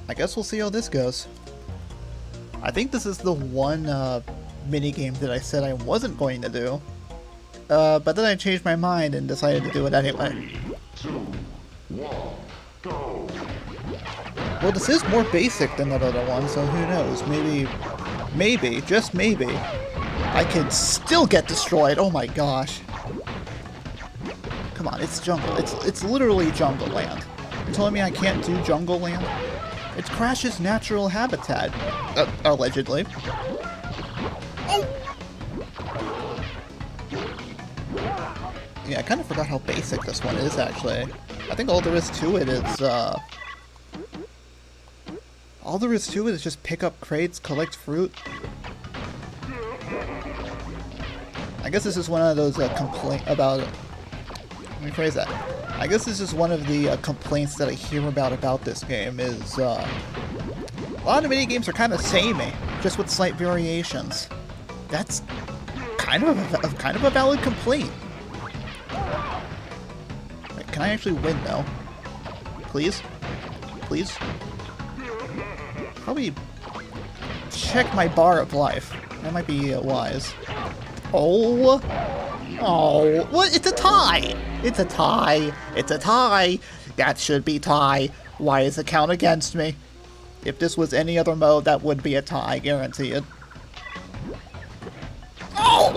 I guess we'll see how this goes. I think this is the one minigame that I said I wasn't going to do. But then I changed my mind and decided to do it anyway. 3, 2, 1, go! Well, this is more basic than that other one, so who knows? Maybe, just maybe, I could still get destroyed. Oh my gosh. Come on, it's jungle. It's literally jungle land. You're telling me I can't do jungle land? It's Crash's natural habitat, allegedly. Oh! Yeah, I kind of forgot how basic this one is, actually. I think all there is to it is, all there is to it is just pick up crates, collect fruit. I guess this is one of those complaints about... Let me phrase that. I guess this is one of the complaints that I hear about this game is a lot of minigames are kind of samey, just with slight variations. That's kind of a valid complaint. Wait, can I actually win though? Please? Please? Probably check my bar of life. That might be wise. Oh! Oh! What? It's a tie! It's a tie! It's a tie! That should be tie. Why is the count against me? If this was any other mode, that would be a tie, I guarantee it. Oh!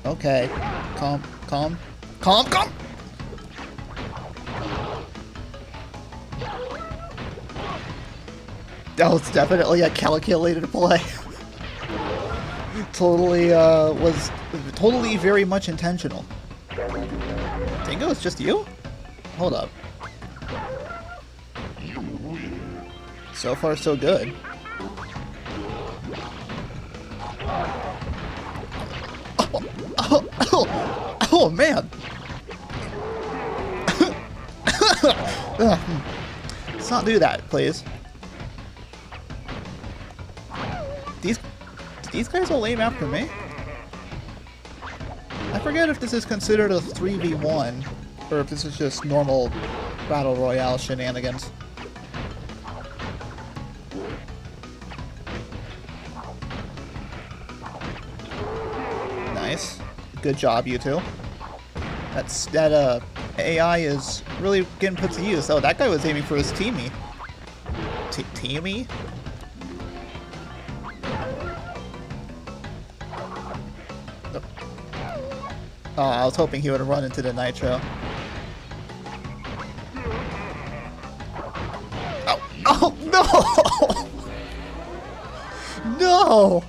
Okay. Calm. That was definitely a calculated play. Was totally very much intentional. Dingo, it's just you? Hold up. So far, so good. Oh man! Let's not do that, please. These guys all aim after me? I forget if this is considered a 3v1, or if this is just normal Battle Royale shenanigans. Nice. Good job, you two. That AI is really getting put to use. Oh, that guy was aiming for his teamie. Teamie? Oh, I was hoping he would run into the nitro. Oh no! No!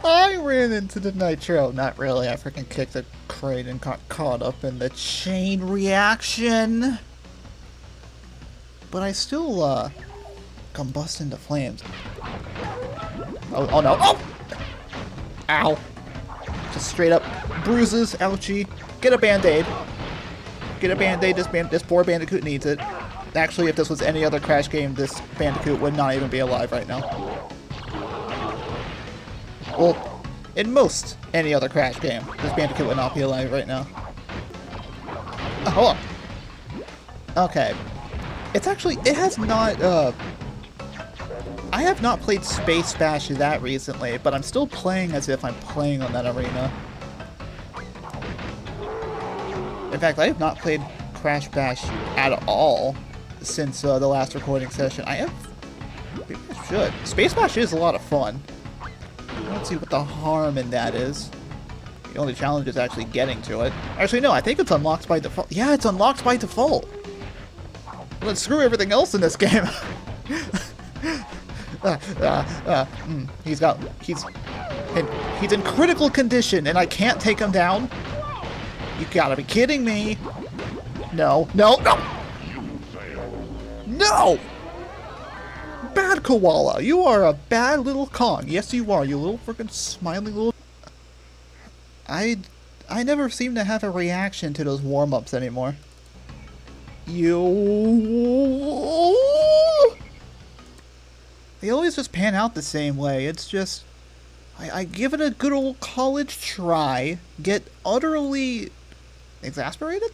I ran into the nitro. Not really. I freaking kicked a crate and got caught up in the chain reaction. But I still combust into flames. Oh no! Oh! Ow! Just straight up bruises, ouchie. Get a band-aid. Get a band-aid, this poor Bandicoot needs it. Actually, if this was any other Crash game, this Bandicoot would not even be alive right now. Well, in most any other Crash game, this Bandicoot would not be alive right now. Oh, hold on. Okay. It has not, I have not played Space Bash that recently, but I'm still playing as if I'm playing on that arena. In fact, I have not played Crash Bash at all since the last recording session. Maybe I should. Space Bash is a lot of fun. Let's see what the harm in that is. The only challenge is actually getting to it. Actually, no, I think it's unlocked by default. Yeah, it's unlocked by default. Let's screw everything else in this game. He's in critical condition, and I can't take him down. You gotta be kidding me. No. No! Bad koala. You are a bad little Kong. Yes, you are. You little freaking smiling little... I never seem to have a reaction to those warm-ups anymore. They always just pan out the same way. It's just... I give it a good old college try, get utterly exasperated,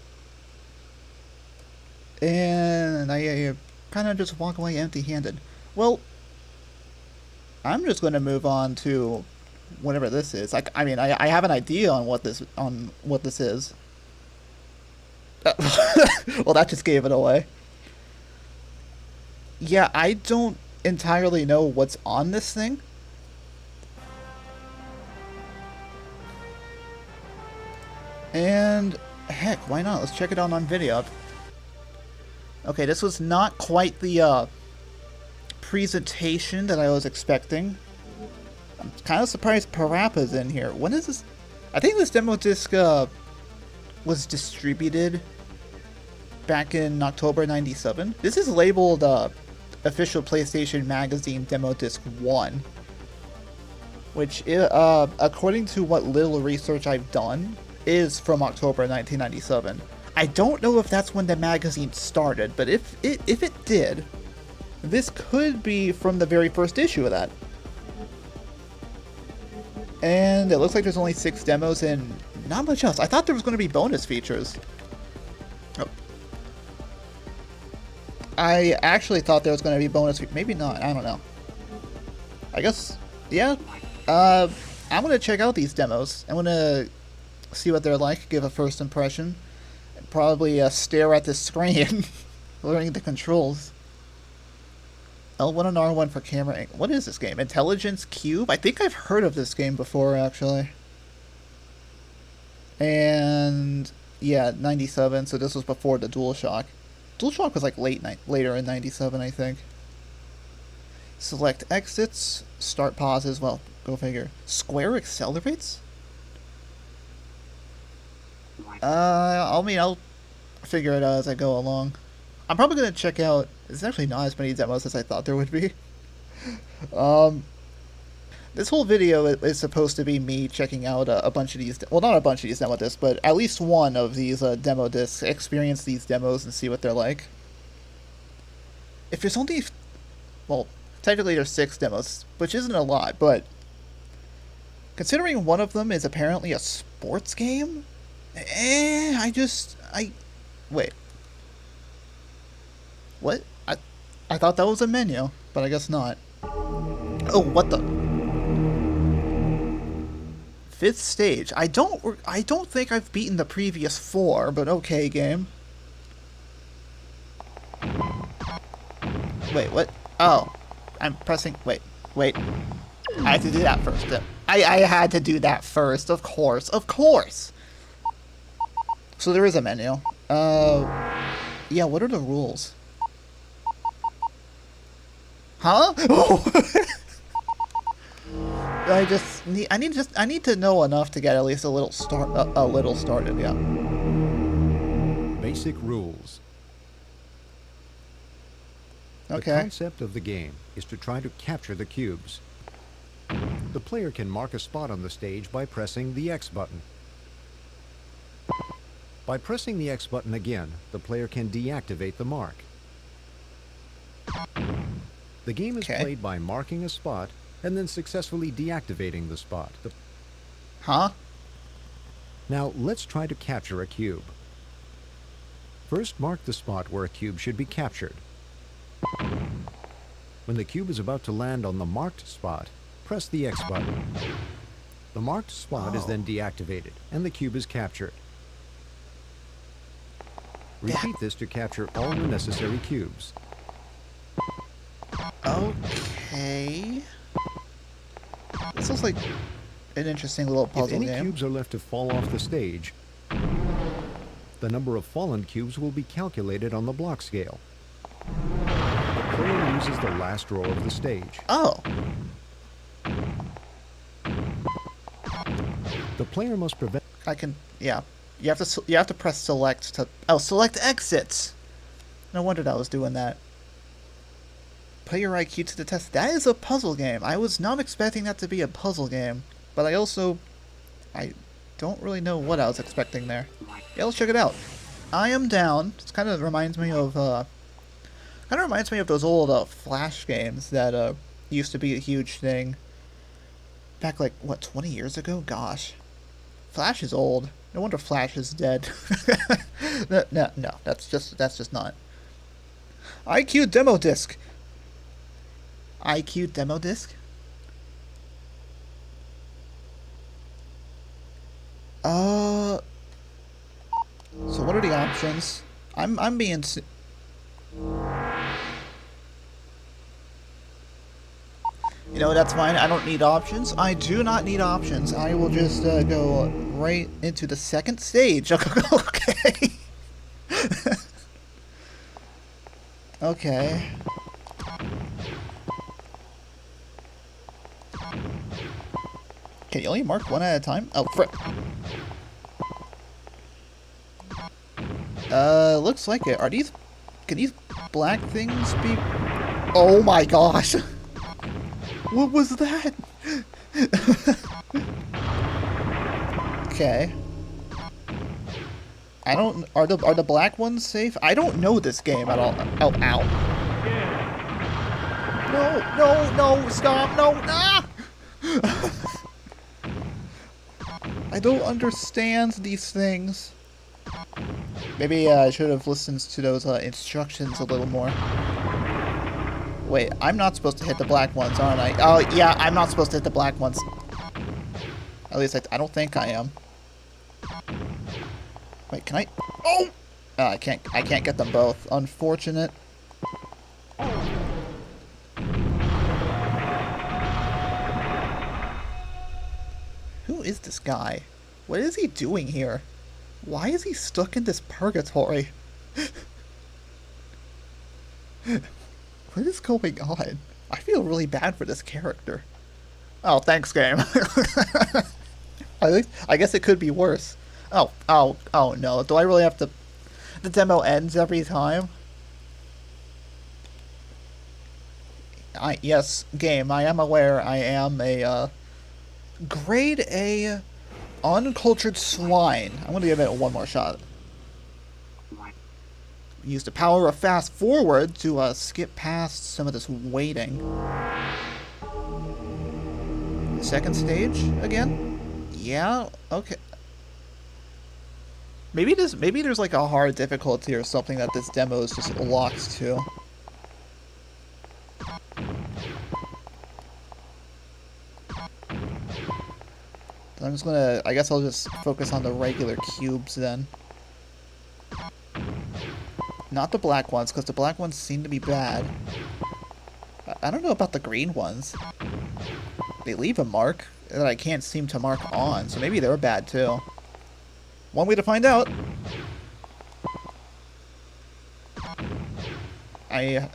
and I kind of just walk away empty-handed. Well, I'm just going to move on to whatever this is. Like, I mean, I have an idea on what this is. Well, that just gave it away. Yeah, I don't entirely know what's on this thing. And heck, why not? Let's check it out on video. Okay, this was not quite the presentation that I was expecting. I'm kind of surprised Parappa's in here. When is this? I think this demo disc was distributed back in October '97. This is labeled Official PlayStation Magazine Demo Disc 1. Which, according to what little research I've done, is from October 1997. I don't know if that's when the magazine started, but if it did, this could be from the very first issue of that. And it looks like there's only 6 demos and not much else. I thought there was going to be bonus features. Oh. I actually thought there was going to be bonus features. Maybe not. I don't know. I guess, yeah. I'm going to check out these demos. I'm going to see what they're like, give a first impression, and probably stare at the screen, learning the controls. L1 and R1 for camera. What is this game? Intelligence Qube? I think I've heard of this game before, actually. And yeah, 97. So this was before the DualShock. DualShock was like later in 97, I think. Select exits. Start pauses. Well, go figure. Square accelerates? I'll figure it out as I go along. I'm probably going to check out... There's actually not as many demos as I thought there would be. This whole video is supposed to be me checking out a bunch of these... Well, not a bunch of these demo discs, but at least one of these demo discs. Experience these demos and see what they're like. If there's only... Well, technically there's 6 demos, which isn't a lot, but... Considering one of them is apparently a sports game... Wait. What? I thought that was a menu, but I guess not. Oh, what the? 5th stage. I don't think I've beaten the previous 4, but okay, game. Wait, what? Oh. I'm pressing... Wait. I have to do that first. I had to do that first, of course. So there is a menu. Yeah, what are the rules? Huh? Oh. I need to know enough to get at least a little started, yeah. Basic rules. Okay. The concept of the game is to try to capture the cubes. The player can mark a spot on the stage by pressing the X button. By pressing the X button again, the player can deactivate the mark. The game is played by marking a spot and then successfully deactivating the spot. Huh? Now, let's try to capture a cube. First, mark the spot where a cube should be captured. When the cube is about to land on the marked spot, press the X button. The marked spot is then deactivated, and the cube is captured. Repeat this to capture all the necessary cubes. Okay. This looks like an interesting little puzzle game. If any cubes are left to fall off the stage, the number of fallen cubes will be calculated on the block scale. The player uses the last row of the stage. Oh. The player must prevent... Yeah. You have to press select to... Oh, select exits! No wonder that was doing that. Put your IQ to the test. That is a puzzle game. I was not expecting that to be a puzzle game. But I don't really know what I was expecting there. Yeah, let's check it out. I am down. It kind of reminds me of those old Flash games that used to be a huge thing. Back like, what, 20 years ago? Gosh. Flash is old. No wonder Flash is dead. No, that's just not. IQ demo disc. IQ demo disc? So what are the options? I'm being You know, that's fine. I don't need options. I do not need options. I will just go right into the second stage. Okay. Okay. Can you only mark one at a time? Oh, frick. Looks like it. Can these black things be... Oh my gosh. What was that? Okay. Are the black ones safe? I don't know this game at all. Oh, ow. No, stop, no, ah! I don't understand these things. Maybe I should have listened to those instructions a little more. Wait, I'm not supposed to hit the black ones, aren't I? Oh, yeah, I'm not supposed to hit the black ones. At least I don't think I am. Wait, can I? Oh! I can't get them both. Unfortunate. Who is this guy? What is he doing here? Why is he stuck in this purgatory? What is going on? I feel really bad for this character. Oh, thanks, game. I guess it could be worse. Oh no. Do I really have to... The demo ends every time? Yes, game, I am aware I am a, grade A uncultured swine. I'm gonna give it one more shot. Use the power of fast forward to skip past some of this waiting. Second stage again? Yeah, okay. Maybe there's like a hard difficulty or something that this demo is just locked to. I'm just gonna, I guess I'll just focus on the regular cubes then. Not the black ones, because the black ones seem to be bad. I don't know about the green ones. They leave a mark that I can't seem to mark on, so maybe they're bad too. One way to find out. I'm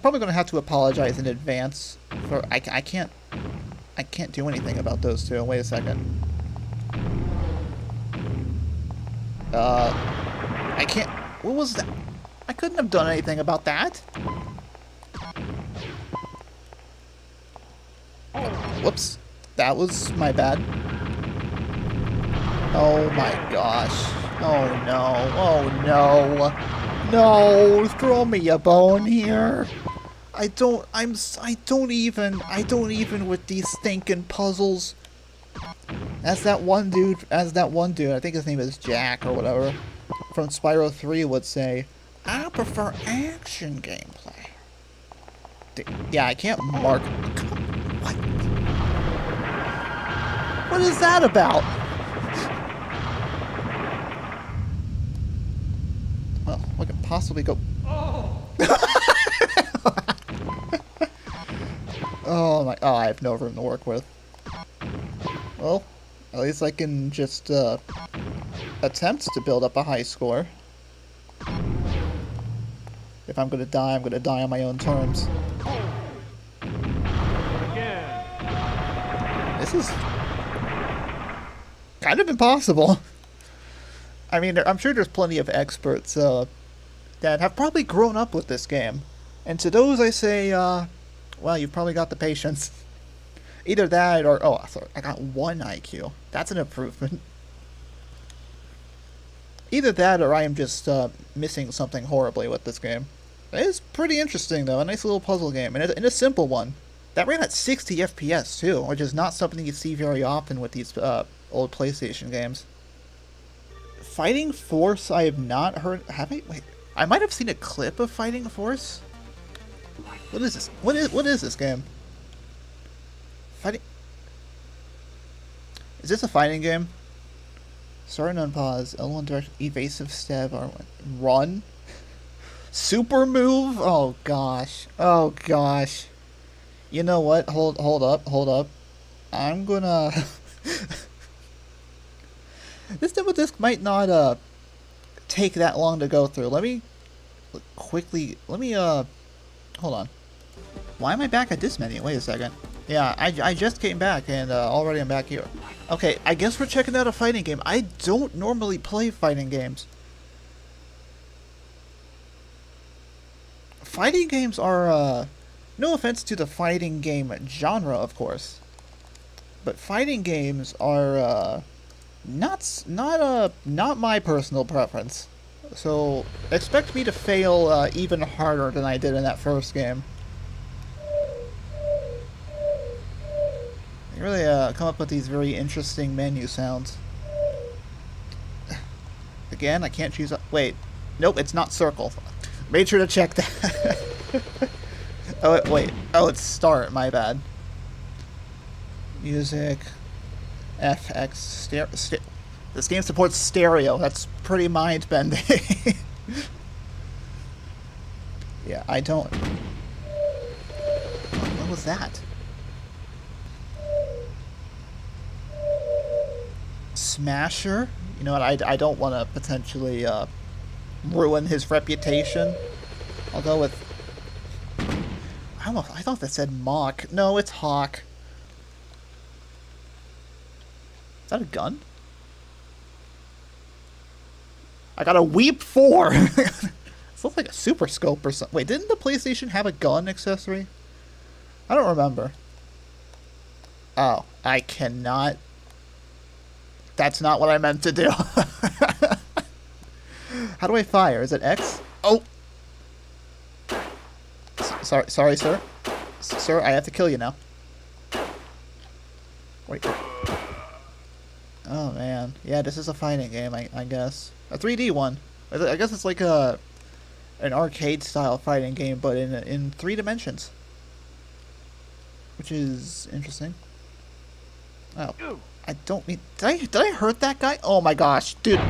probably going to have to apologize in advance for I can't do anything about those two. Wait a second. I can't. What was that? I couldn't have done anything about that. Whoops. That was my bad. Oh my gosh. Oh no. Oh no. No, throw me a bone here. I don't even with these stinking puzzles. As that one dude, I think his name is Jack or whatever, from Spyro 3 would say, I prefer action gameplay. Yeah, I can't mark. What? What is that about? Well, what could possibly go... Oh, I have no room to work with. Well, at least I can just, attempt to build up a high score. If I'm gonna die, I'm gonna die on my own terms. This is kind of impossible. I mean, I'm sure there's plenty of experts, that have probably grown up with this game. And to those I say, well, you've probably got the patience. Either that or... Oh, sorry, I got 1 IQ. That's an improvement. Either that or I am just missing something horribly with this game. It is pretty interesting, though. A nice little puzzle game. And a simple one. That ran at 60 FPS too, which is not something you see very often with these old PlayStation games. Fighting Force, I have not heard. Have I? Wait, I might have seen a clip of Fighting Force. What is this? What is this game? Fighting. Is this a fighting game? Start and unpause. L1 direct evasive stab. R1 run. Super move. Oh gosh. Oh gosh. You know what? Hold up. I'm gonna. This demo disc might not take that long to go through. Let me quickly. Hold on. Why am I back at this menu? Wait a second. Yeah, I just came back and already I'm back here. Okay, I guess we're checking out a fighting game. I don't normally play fighting games. Fighting games are, no offense to the fighting game genre, of course, but fighting games are, not my personal preference. So, expect me to fail, even harder than I did in that first game. They really, come up with these very interesting menu sounds. Again, I can't choose. Wait. Nope, it's not circle. Made sure to check that. Oh, wait. Oh, it's start. My bad. Music. FX. This game supports stereo. That's pretty mind-bending. Yeah, I don't. What was that? Smasher? You know what? I don't want to potentially ruin his reputation. I'll go with. I thought that said Mock. No, it's Hawk. Is that a gun? I got a Weep 4! It looks like a Super Scope or something. Wait, didn't the PlayStation have a gun accessory? I don't remember. Oh, I cannot. That's not what I meant to do. How do I fire? Is it X? Oh! Sorry, sir. Sir, I have to kill you now. Wait. Oh, man. Yeah, this is a fighting game, I guess. A 3D one. I guess it's like an arcade-style fighting game, but in 3 dimensions. Which is interesting. Oh. I don't mean... Did I hurt that guy? Oh my gosh, dude.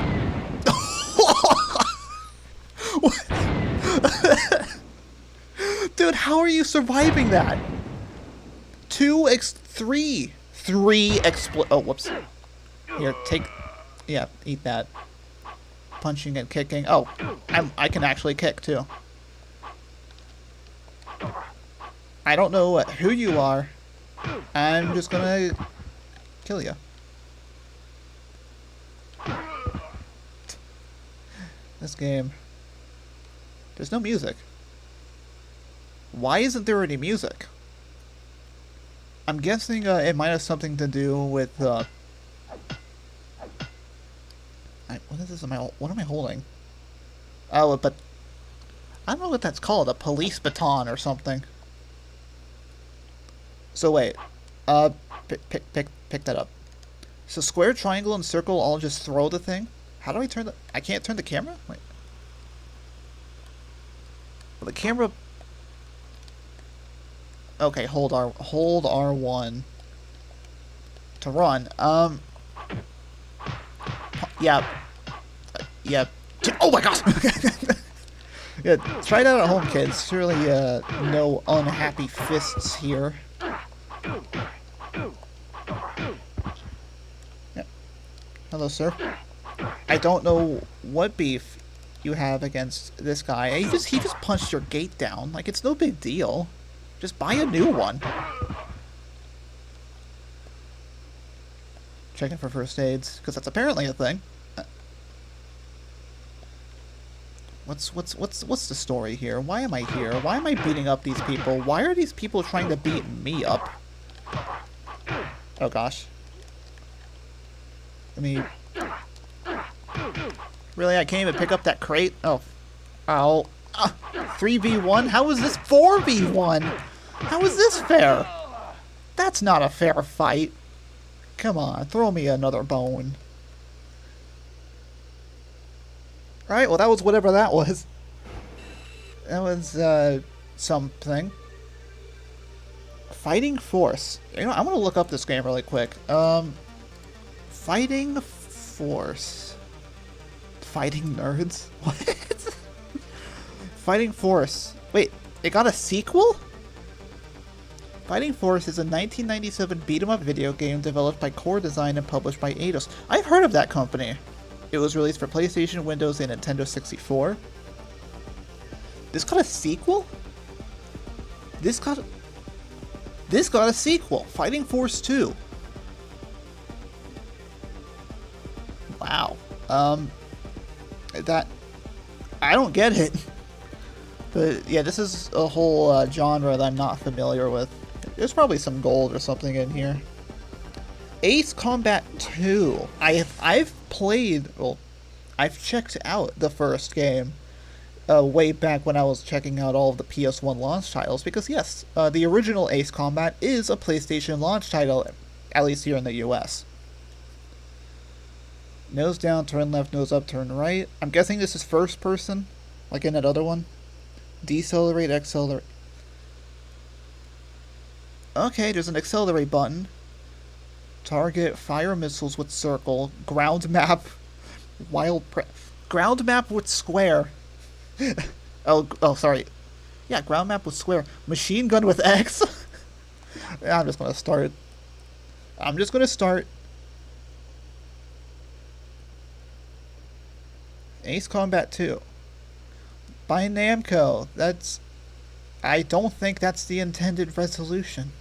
Dude, how are you surviving that? 3 oh, whoops. Here, take... Yeah, eat that. Punching and kicking. Oh, I can actually kick, too. I don't know who you are. I'm just gonna kill you. This game. There's no music. Why isn't there any music? I'm guessing it might have something to do with what is this? What am I holding? Oh, but I don't know what that's called. A police baton or something. So wait, pick that up. So square, triangle, and circle all just throw the thing. How do I turn the? I can't turn the camera. Wait. Well, the camera. Okay, hold R1 to run. Yeah. Yeah. Oh my gosh! Yeah, try it out at home, kids. Surely, no unhappy fists here. Yeah. Hello, sir. I don't know what beef you have against this guy. He just punched your gate down. Like, it's no big deal. Just buy a new one. Checking for first aids, because that's apparently a thing. What's the story here? Why am I here? Why am I beating up these people? Why are these people trying to beat me up? Oh gosh. Let me... Really? I can't even pick up that crate? Oh. Ow. 3v1? How is this 4v1? How is this fair? That's not a fair fight. Come on, throw me another bone. Alright, well that was whatever that was. That was, something. Fighting Force. You know, I'm gonna look up this game really quick. Fighting Force. Fighting Nerds? What? Fighting Force. Wait, it got a sequel? Fighting Force is a 1997 beat-em-up video game developed by Core Design and published by Eidos. I've heard of that company. It was released for PlayStation, Windows, and Nintendo 64. This got a sequel? This got a sequel. Fighting Force 2. Wow. That... I don't get it. But yeah, this is a whole genre that I'm not familiar with. There's probably some gold or something in here. Ace Combat 2. I've played, well, I've checked out the first game way back when I was checking out all of the PS1 launch titles, because yes, the original Ace Combat is a PlayStation launch title, at least here in the US. Nose down, turn left, nose up, turn right. I'm guessing this is first person, like in that other one. Decelerate, accelerate. Okay, there's an accelerate button. Target, fire missiles with circle. Ground map, ground map with square. oh, sorry. Yeah, ground map with square. Machine gun with X. I'm just gonna start. Ace Combat 2. By Namco. I don't think that's the intended resolution.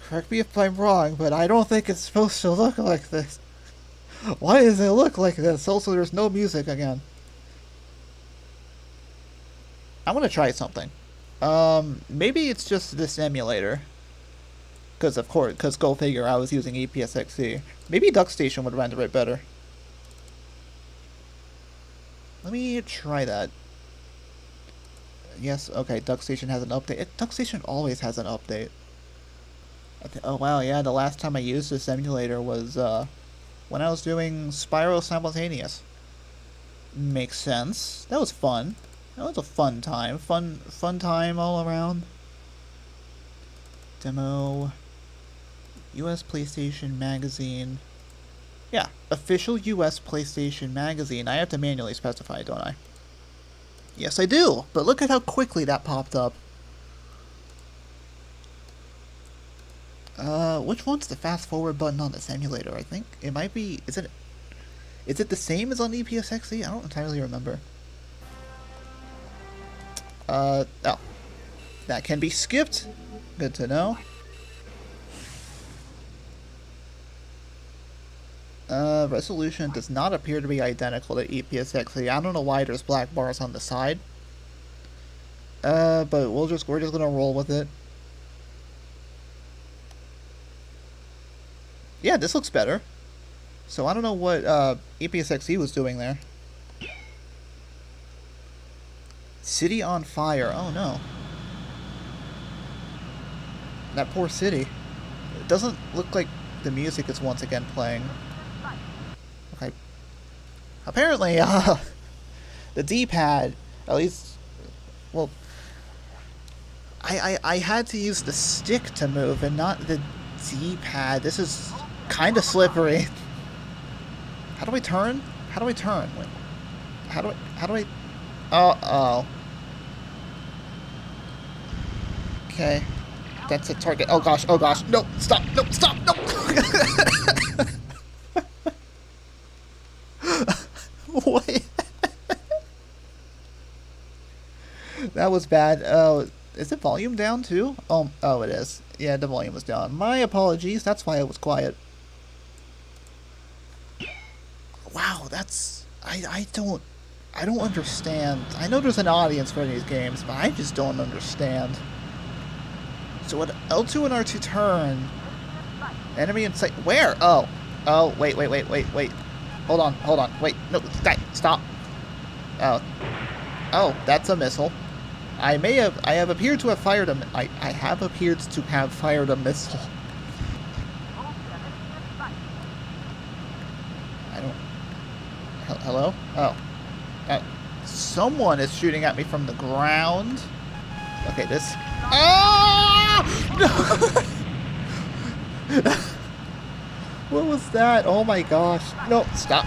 Correct me if I'm wrong, but I don't think it's supposed to look like this. Why does it look like this? Also, there's no music again. I'm gonna try something. Maybe it's just this emulator. Because go figure, I was using EPSXE. Maybe DuckStation would render it better. Let me try that. Yes, okay, DuckStation has an update. DuckStation always has an update. Oh wow, yeah, the last time I used this emulator was when I was doing Spyro Simultaneous. Makes sense. That was fun. That was a fun time. Fun time all around. Demo. US PlayStation Magazine. Yeah, official US PlayStation Magazine. I have to manually specify, don't I? Yes, I do. But look at how quickly that popped up. Which one's the fast forward button on this emulator? I think it might be. Is it the same as on EPSXE? I don't entirely remember. Oh, that can be skipped. Good to know. Resolution does not appear to be identical to EPSXE. I don't know why there's black bars on the side. But we're just gonna roll with it. Yeah, this looks better. So I don't know what EPSXE was doing there. City on fire. Oh no. That poor city. It doesn't look like the music is once again playing. Okay. Apparently, the D-pad, at least, well, I had to use the stick to move and not the D-pad. This is kind of slippery. How do I turn? How do I turn? Wait. How do I... Uh-oh. Okay. That's a target. Oh gosh, oh gosh. No, stop, no, stop, no! Wait. That was bad. Oh, is the volume down too? Oh, it is. Yeah, the volume was down. My apologies, that's why I was quiet. Wow, that's... I don't understand. I know there's an audience for these games, but I just don't understand. So what L2 and R2 turn. Enemy in sight. Where? Oh. Oh, wait. Hold on. Wait, no, stop. Oh. Oh, that's a missile. I have appeared to have fired a, I have appeared to have fired a missile. I don't, hello? Oh. Someone is shooting at me from the ground. Okay, this, ah! No! What was that? Oh my gosh. No, stop.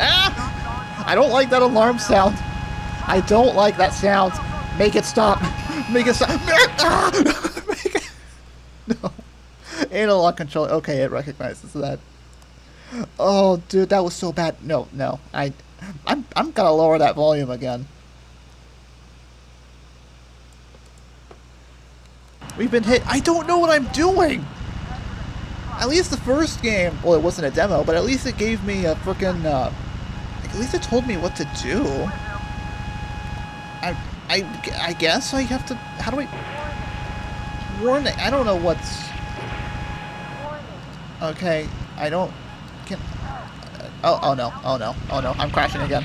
Ah! I don't like that alarm sound. I don't like that sound. Make it stop. Make it stop. Ah! Make it... No. Analog controller. Okay, it recognizes that. Oh, dude, that was so bad. No, no. I'm gonna lower that volume again. We've been hit. I don't know what I'm doing. At least the first game, well, it wasn't a demo, but at least it gave me a frickin', at least it told me what to do. I guess I have to, how do I, warning, I don't know what's, okay, I don't, can, oh no, I'm crashing again.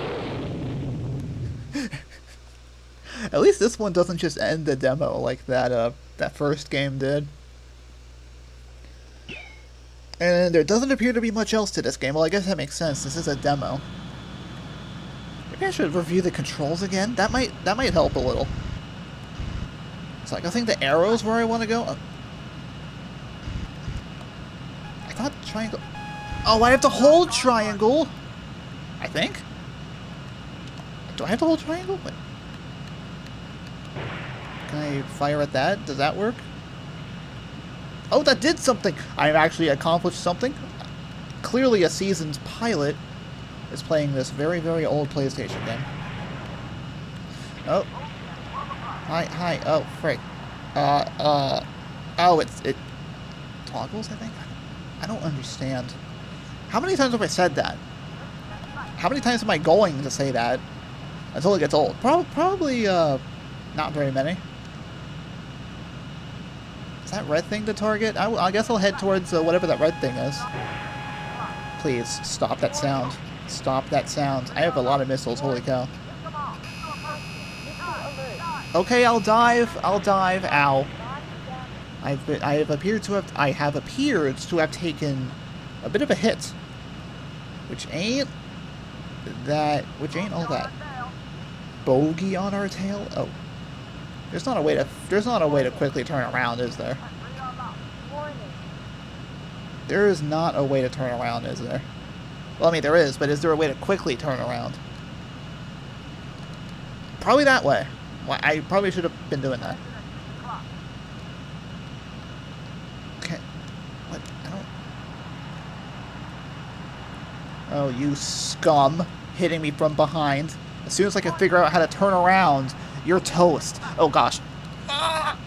At least this one doesn't just end the demo like that, that first game did. And there doesn't appear to be much else to this game. Well, I guess that makes sense. This is a demo. Maybe I should review the controls again. That might help a little. So like, I think the arrows where I want to go. I thought triangle. Oh, I have to hold triangle. I think. Do I have to hold triangle? Wait. Can I fire at that? Does that work? Oh, that did something! I've actually accomplished something. Clearly a seasoned pilot is playing this very, very old PlayStation game. Oh. Hi, oh, frick. Oh, it toggles, I think? I don't understand. How many times have I said that? How many times am I going to say that until it gets old? Probably, not very many. Is that red thing to target? I guess I'll head towards whatever that red thing is. Please, stop that sound. Stop that sound. I have a lot of missiles, holy cow. Okay, I'll dive. Ow. I have appeared to have taken a bit of a hit. Which ain't all that bogey on our tail. Oh. There's not a way to quickly turn around, is there? There is not a way to turn around, is there? Well, I mean, there is, but is there a way to quickly turn around? Probably that way. Well, I probably should have been doing that. Okay. What? I don't... Oh, you scum. Hitting me from behind. As soon as I can figure out how to turn around, you're toast. Oh, gosh. Ah!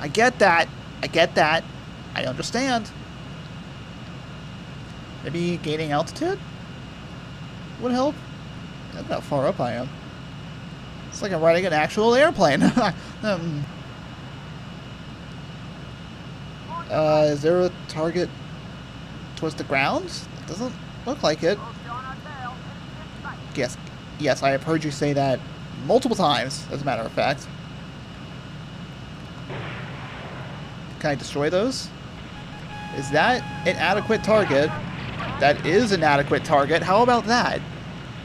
I get that. I understand. Maybe gaining altitude would help. Look how far up I am. It's like I'm riding an actual airplane. Is there a target towards the ground? It doesn't look like it. Yes, I have heard you say that multiple times, as a matter of fact. Can I destroy those? Is that an adequate target? That is an adequate target. How about that?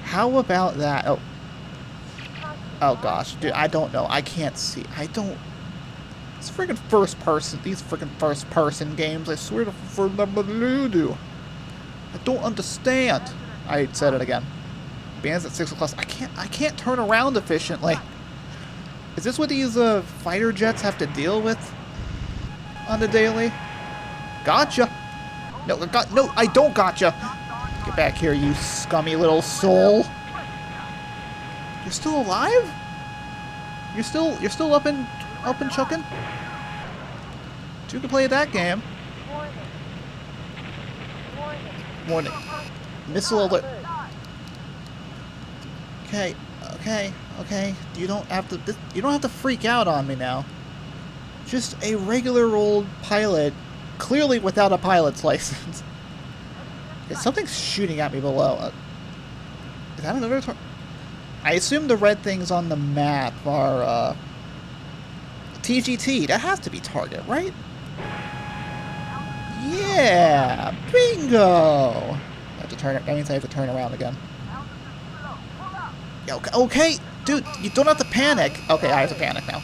How about that? Oh. Oh gosh, dude, I don't know. I can't see. I don't... It's freaking first person. These freaking first person games, I swear to do. I don't understand. I said it again. Bands at 6 o'clock. I can't turn around efficiently. Is this what these fighter jets have to deal with on the daily? Gotcha. No, I don't gotcha. Get back here, you scummy little soul. You're still alive? You're still up and chucking? You can play that game. Warning. Missile alert. Okay. You don't have to freak out on me now. Just a regular old pilot, clearly without a pilot's license. Something's shooting at me below. Is that another I assume the red things on the map are, TGT. That has to be target, right? Yeah! Bingo! I have to turn it. That means I have to turn around again. Okay, okay! Dude, you don't have to panic! Okay, I have to panic now.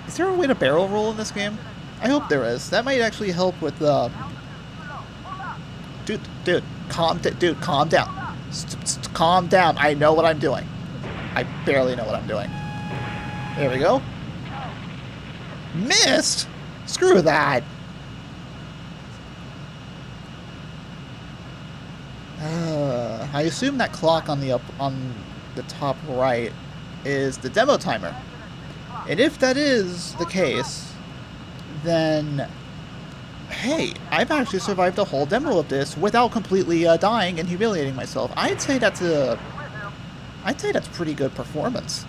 Is there a way to barrel roll in this game? I hope there is. That might actually help with, Dude, calm down. Calm down. I know what I'm doing. I barely know what I'm doing. There we go. Missed? Screw that. I assume that clock on the top right is the demo timer. And if that is the case, then hey, I've actually survived the whole demo of this without completely dying and humiliating myself. I'd say that's pretty good performance.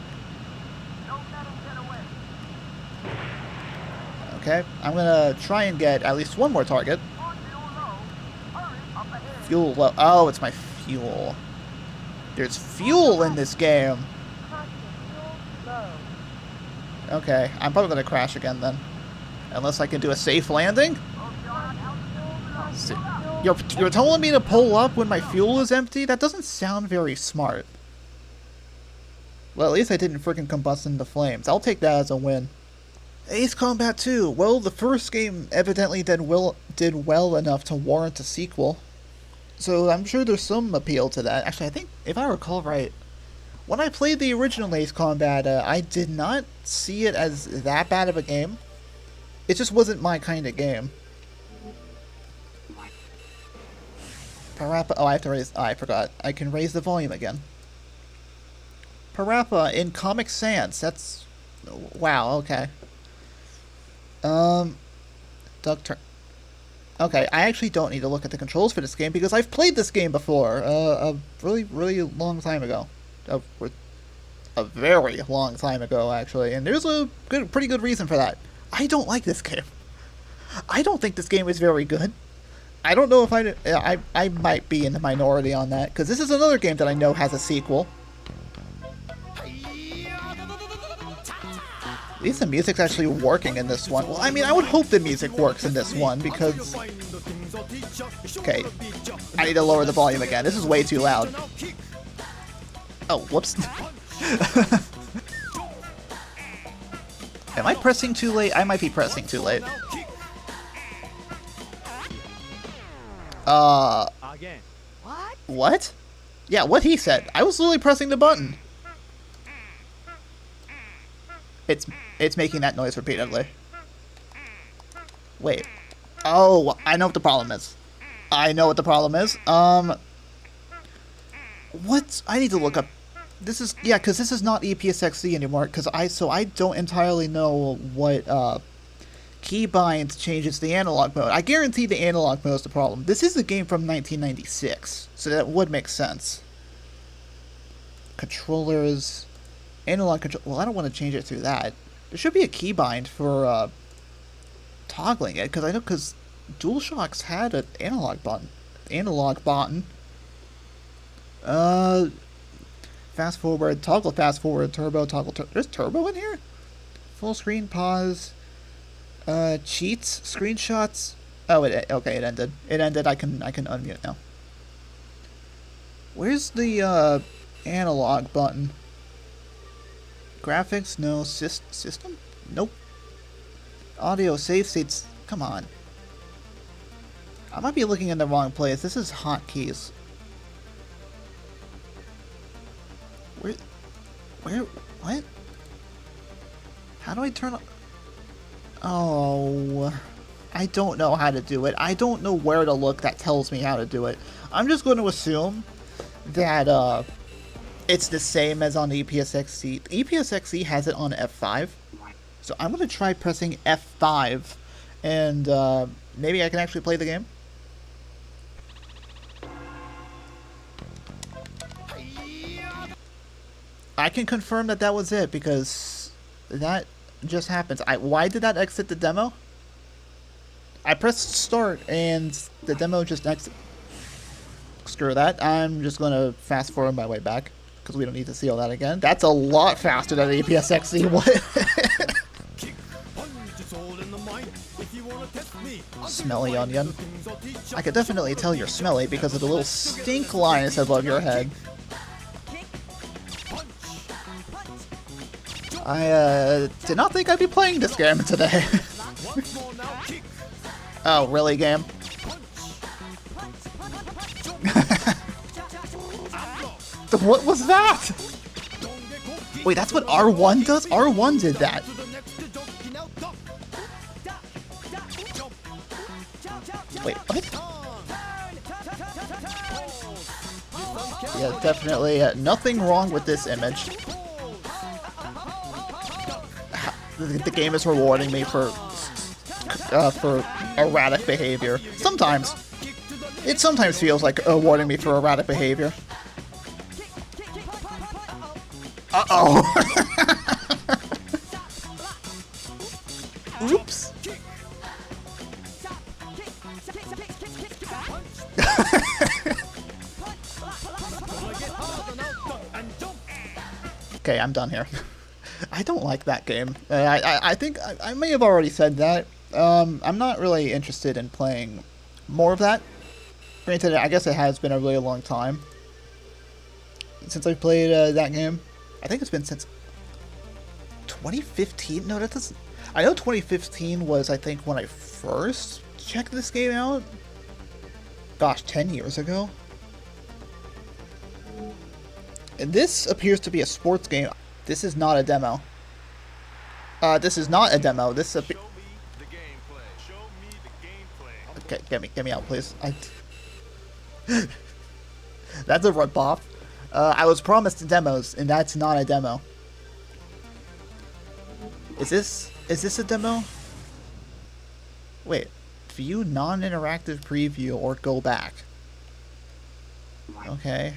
Okay, I'm gonna try and get at least one more target. Fuel low. Oh, it's my fuel. There's fuel in this game. Okay, I'm probably gonna crash again then. Unless I can do a safe landing? You're telling me to pull up when my fuel is empty? That doesn't sound very smart. Well, at least I didn't freaking combust into flames. I'll take that as a win. Ace Combat 2. Well, the first game evidently did well enough to warrant a sequel. So I'm sure there's some appeal to that. Actually, I think, if I recall right, when I played the original Ace Combat, I did not see it as that bad of a game. It just wasn't my kind of game. Parappa. Oh, I have to raise. Oh, I forgot. I can raise the volume again. Parappa in Comic Sans. That's. Wow, okay. Duck turn. Okay, I actually don't need to look at the controls for this game because I've played this game before. A really, really long time ago. A very long time ago, actually. And there's a pretty good reason for that. I don't like this game. I don't think this game is very good. I don't know if I might be in the minority on that, because this is another game that I know has a sequel. At least the music's actually working in this one. Well, I mean, I would hope the music works in this one, because... Okay, I need to lower the volume again. This is way too loud. Oh, whoops. Am I pressing too late? I might be pressing too late. What? Yeah, what he said. I was literally pressing the button. It's making that noise repeatedly. Wait. Oh, I know what the problem is. What? I need to look up. This is, yeah, because this is not EPSXC anymore, so I don't entirely know what, keybind changes the analog mode. I guarantee the analog mode is the problem. This is a game from 1996, so that would make sense. Controllers, analog control. Well, I don't want to change it through that. There should be a keybind for toggling it, because DualShocks had an analog button. Fast forward, toggle fast forward, turbo, toggle. There's turbo in here. Full screen, pause. Cheats, screenshots. Oh, okay, it ended. It ended. I can unmute now. Where's the analog button? Graphics, no. System? Nope. Audio, save states. Come on. I might be looking in the wrong place. This is hotkeys. Where? What? How do I turn on? Oh, I don't know how to do it. I don't know where to look that tells me how to do it. I'm just going to assume that it's the same as on EPSXC. EPSXC has it on F5. So I'm going to try pressing F5 and maybe I can actually play the game. I can confirm that that was it because that just happens. Why did that exit the demo? I pressed start and the demo just screw that. I'm just gonna fast forward my way back, because we don't need to see all that again. That's a lot faster than APS-XC. What? Smelly onion. I could definitely tell you're smelly because of the little stink lines above your head. I did not think I'd be playing this game today. Oh, really, game? What was that? Wait, that's what R1 does? R1 did that. Wait, what? Yeah, definitely nothing wrong with this image. The game is rewarding me for erratic behavior. Sometimes. It sometimes feels like rewarding me for erratic behavior. Uh-oh. Oops. Okay, I'm done here. I don't like that game. I think I may have already said that. I'm not really interested in playing more of that. Granted, I guess it has been a really long time since I played that game. I think it's been since 2015. No, that doesn't. I know 2015 was, I think, when I first checked this game out. Gosh, 10 years ago. And this appears to be a sports game. This is not a demo. This is not a demo. This is a. Okay, get me out, please. That's a rip-off. I was promised demos, and that's not a demo. Is this a demo? Wait, view non-interactive preview or go back. Okay,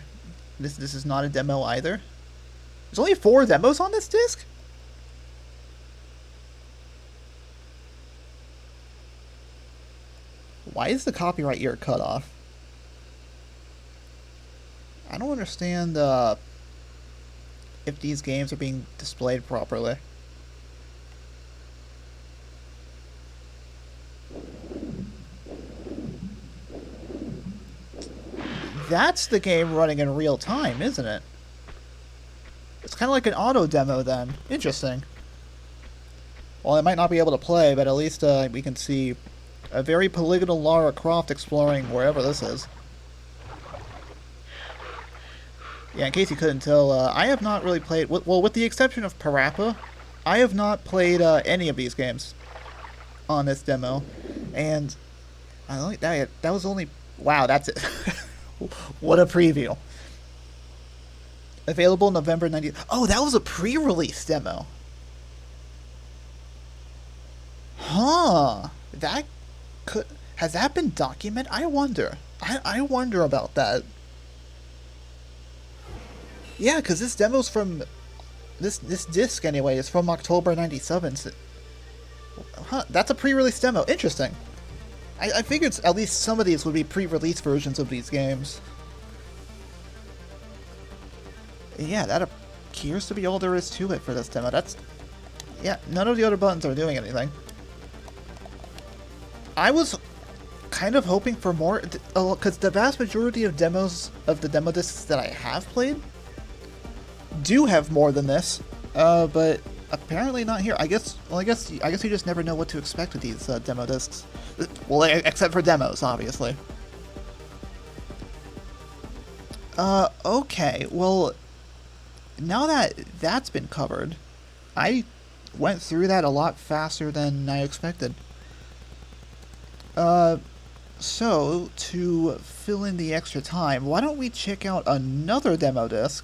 this is not a demo either. There's only 4 demos on this disc? Why is the copyright year cut off? I don't understand if these games are being displayed properly. That's the game running in real time, isn't it? It's kind of like an auto demo then. Interesting. Well, I might not be able to play, but at least we can see a very polygonal Lara Croft exploring wherever this is. Yeah, in case you couldn't tell, I have not really played... Well, with the exception of Parappa, I have not played any of these games on this demo. And I don't think that was only... Wow, that's it. What a preview. Available November 90th. Oh, that was a pre-release demo. Huh. That could... Has that been documented? I wonder. I wonder about that. Yeah, because this demo's from... This disc, anyway, is from October 97. So, huh, that's a pre-release demo. Interesting. I figured at least some of these would be pre-release versions of these games. Yeah, that appears to be all there is to it for this demo. That's... Yeah, none of the other buttons are doing anything. I was kind of hoping for more, because the vast majority of demos, of the demo discs that I have played, do have more than this, but apparently not here. I guess you just never know what to expect with these demo discs. Well, except for demos, obviously. Okay, well, now that that's been covered, I went through that a lot faster than I expected. So, to fill in the extra time, why don't we check out another demo disc,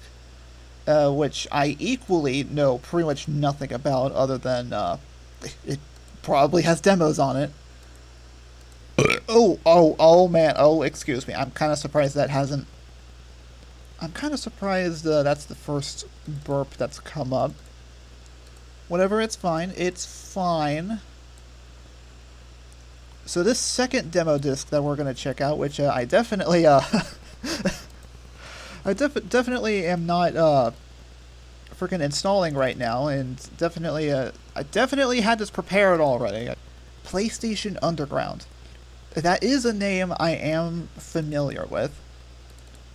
which I equally know pretty much nothing about other than, it probably has demos on it. Oh man, excuse me, I'm kind of surprised that hasn't... I'm kind of surprised that's the first burp that's come up. Whatever, it's fine, it's fine. So this second demo disc that we're going to check out, which I definitely I definitely am not freaking installing right now, and definitely I definitely had this prepared already. PlayStation Underground. That is a name I am familiar with,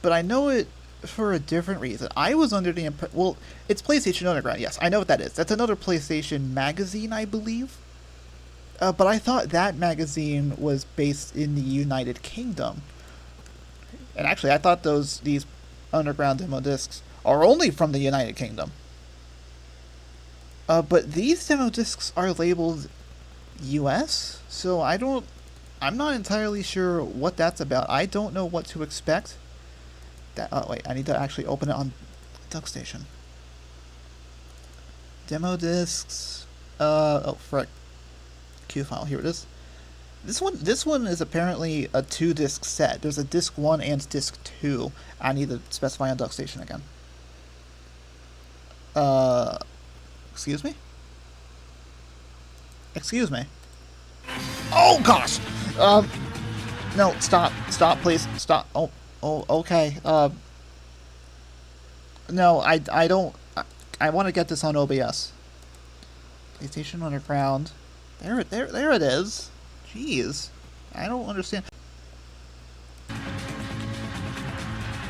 but I know it for a different reason. I was under the well, it's PlayStation Underground. Yes, I know what that is. That's another PlayStation magazine, I believe. But I thought that magazine was based in the United Kingdom. And actually, I thought these Underground demo discs are only from the United Kingdom. But these demo discs are labeled US, so I'm not entirely sure what that's about. I don't know what to expect. Wait, I need to actually open it on DuckStation. Demo discs. Oh, frick. Q file. Here it is. This one is apparently a 2-disc set. There's a disc 1 and disc 2. I need to specify on DuckStation again. Excuse me? Excuse me. Oh gosh! No, stop, please, stop. Oh, okay. No, I don't. I want to get this on OBS. PlayStation Underground. There it is. Jeez, I don't understand.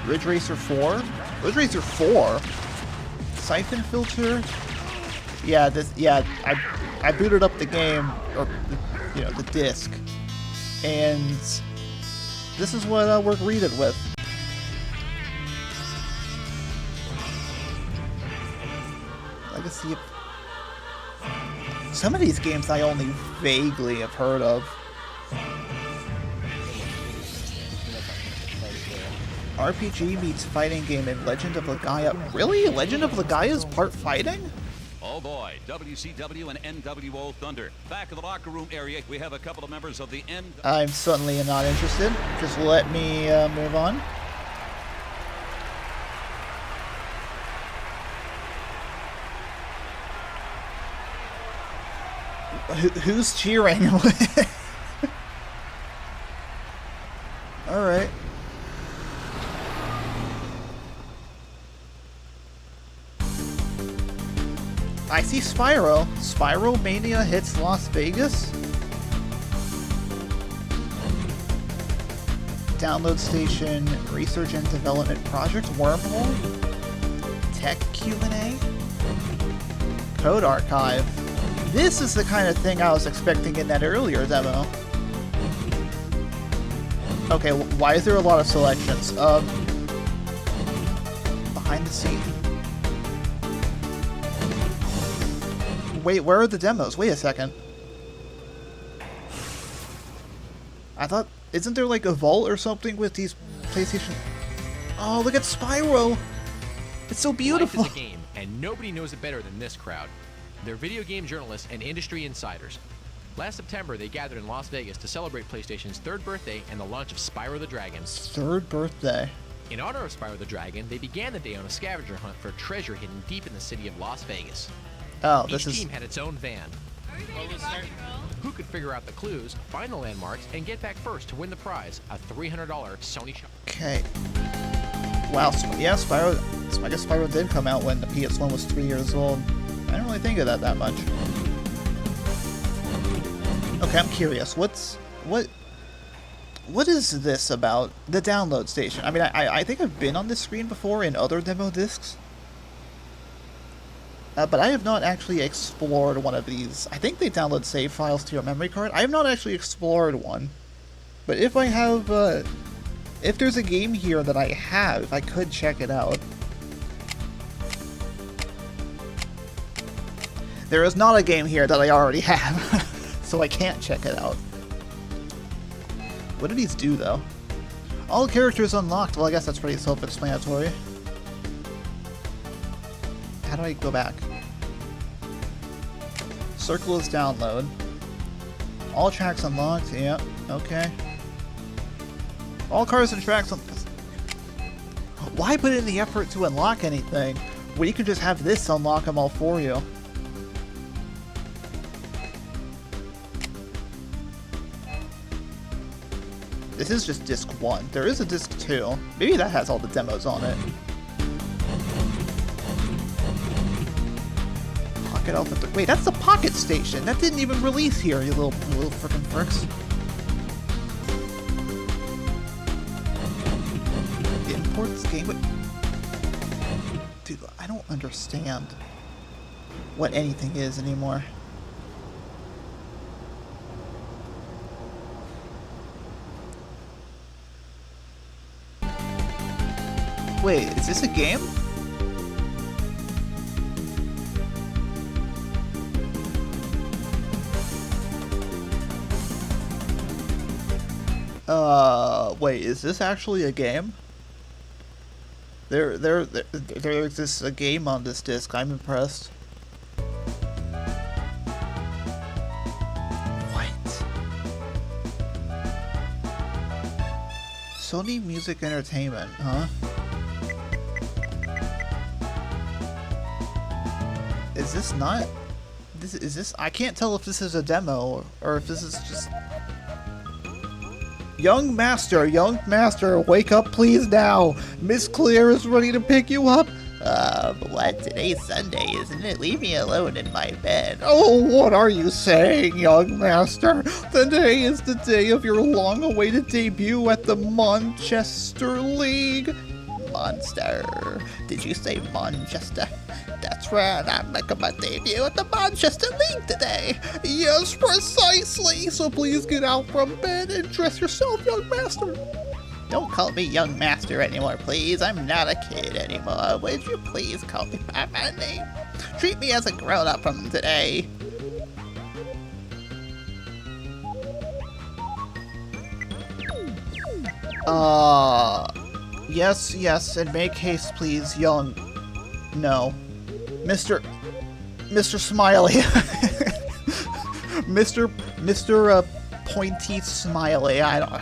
Ridge Racer 4? Ridge Racer 4? Syphon filter? Yeah, I booted up the game, or, you know, the disc, and this is what we're greeted with. Legacy of... Some of these games I only vaguely have heard of. RPG meets fighting game in Legend of Legaia. Really? Legend of Legaia is part fighting? Oh boy, WCW and NWO Thunder. Back in the locker room area, we have a couple of members of the I'm suddenly not interested. Just let me move on. Who's cheering? Alright. I see Spyro. Spyro Mania hits Las Vegas. Download station, research and development project, wormhole, tech Q&A, code archive. This is the kind of thing I was expecting in that earlier demo. Okay, why is there a lot of selections? Behind the scene. Wait, where are the demos? Wait a second. I thought... Isn't there like a vault or something with these PlayStation... Oh, look at Spyro! It's so beautiful! Life is a game, and nobody knows it better than this crowd. They're video game journalists and industry insiders. Last September, they gathered in Las Vegas to celebrate PlayStation's 3rd birthday and the launch of Spyro the Dragon. 3rd birthday. In honor of Spyro the Dragon, they began the day on a scavenger hunt for treasure hidden deep in the city of Las Vegas. Oh, Each team had its own van. Who could figure out the clues, find the landmarks, and get back first to win the prize, a $300 Sony shop. Okay. Wow, yeah, Spyro... I guess Spyro did come out when the PS1 was 3 years old. I didn't really think of that much. Okay, I'm curious. What is this about the download station? I mean, I think I've been on this screen before in other demo discs. But I have not actually explored one of these. I think they download save files to your memory card. I have not actually explored one. But if I have, if there's a game here that I have, I could check it out. There is not a game here that I already have, so I can't check it out. What do these do, though? All characters unlocked. Well, I guess that's pretty self-explanatory. How do I go back? Circle is download. All tracks unlocked. Yep. Okay. All cars and tracks Why put in the effort to unlock anything when you can just have this unlock them all for you? This is just disc 1. There is a disc 2. Maybe that has all the demos on it. Pocket Alpha. Wait, that's the Pocket Station. That didn't even release here, you little frickin' fricks. Imports Gangway. Dude, I don't understand what anything is anymore. Wait, is this a game? Wait, is this actually a game? There exists a game on this disc. I'm impressed. What? Sony Music Entertainment, huh? Is this not? Is this? I can't tell if this is a demo or if this is just. Young Master, wake up please now. Miss Clear is ready to pick you up. What? Today's Sunday, isn't it? Leave me alone in my bed. Oh, what are you saying, Young Master? Today is the day of your long-awaited debut at the Manchester League. Monster. Did you say Manchester? That's right, I'm making my debut at the Manchester League today. Yes, precisely. So please get out from bed and dress yourself, Young Master. Don't call me Young Master anymore, please. I'm not a kid anymore. Would you please call me by my name? Treat me as a grown-up from today. Yes, and make haste, please, young. No. Mr. Smiley. Mr. Pointy Smiley. I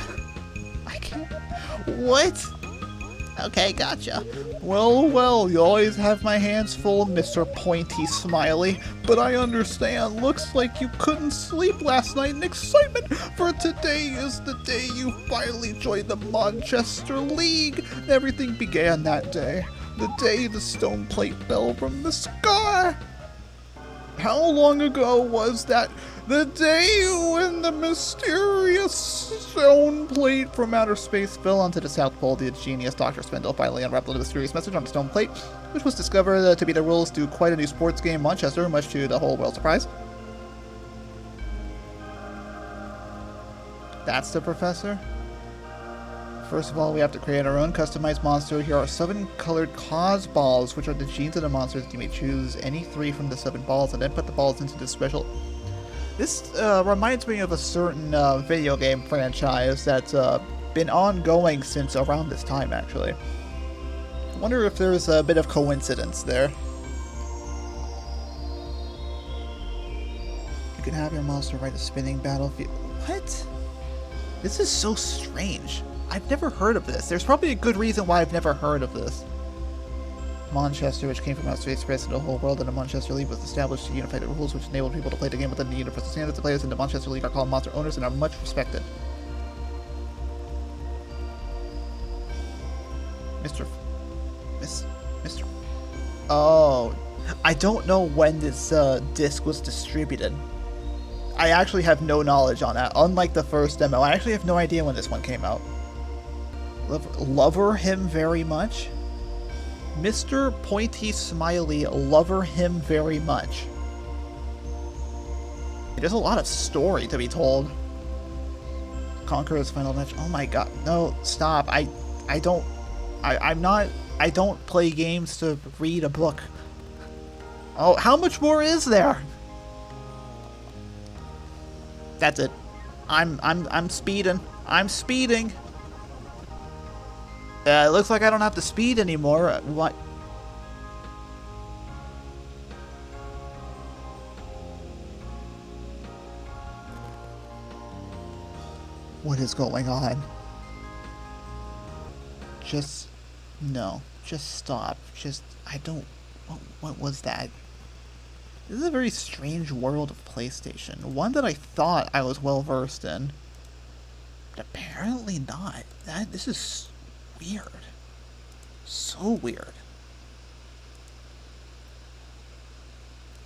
can't. What? Okay, gotcha. Well, you always have my hands full, Mr. Pointy Smiley. But I understand. Looks like you couldn't sleep last night in excitement, for today is the day you finally joined the Manchester League. Everything began that day. The day the stone plate fell from the sky. How long ago was that? The day when the mysterious stone plate from outer space fell onto the South Pole. The genius Dr. Spindle finally unraveled the mysterious message on the stone plate, which was discovered to be the rules to quite a new sports game, Manchester, much to the whole world's surprise. That's the professor? First of all, we have to create our own customized monster. Here are 7 colored cause balls, which are the genes of the monsters. You may choose any 3 from the 7 balls and then put the balls into this special... This reminds me of a certain video game franchise that's been ongoing since around this time, actually. I wonder if there's a bit of coincidence there. You can have your monster ride a spinning battlefield. What? This is so strange. I've never heard of this. There's probably a good reason why I've never heard of this. Manchester, which came from outer space, spread to the whole world, and the Manchester League was established to unify the rules which enabled people to play the game within the universal standards. The players in the Manchester League are called monster owners and are much respected. Mr. Oh, I don't know when this disc was distributed. I actually have no knowledge on that. Unlike the first demo, I actually have no idea when this one came out. Lover him very much. Mr. Pointy Smiley, lover him very much. There's a lot of story to be told. Conqueror's final match. Oh my god. No, stop. I don't play games to read a book. Oh, how much more is there? That's it. I'm speeding. I'm speeding. It looks like I don't have to speed anymore. What? What is going on? No. Just stop. I don't... What was that? This is a very strange world of PlayStation. One that I thought I was well versed in. Apparently not. This is weird. So weird.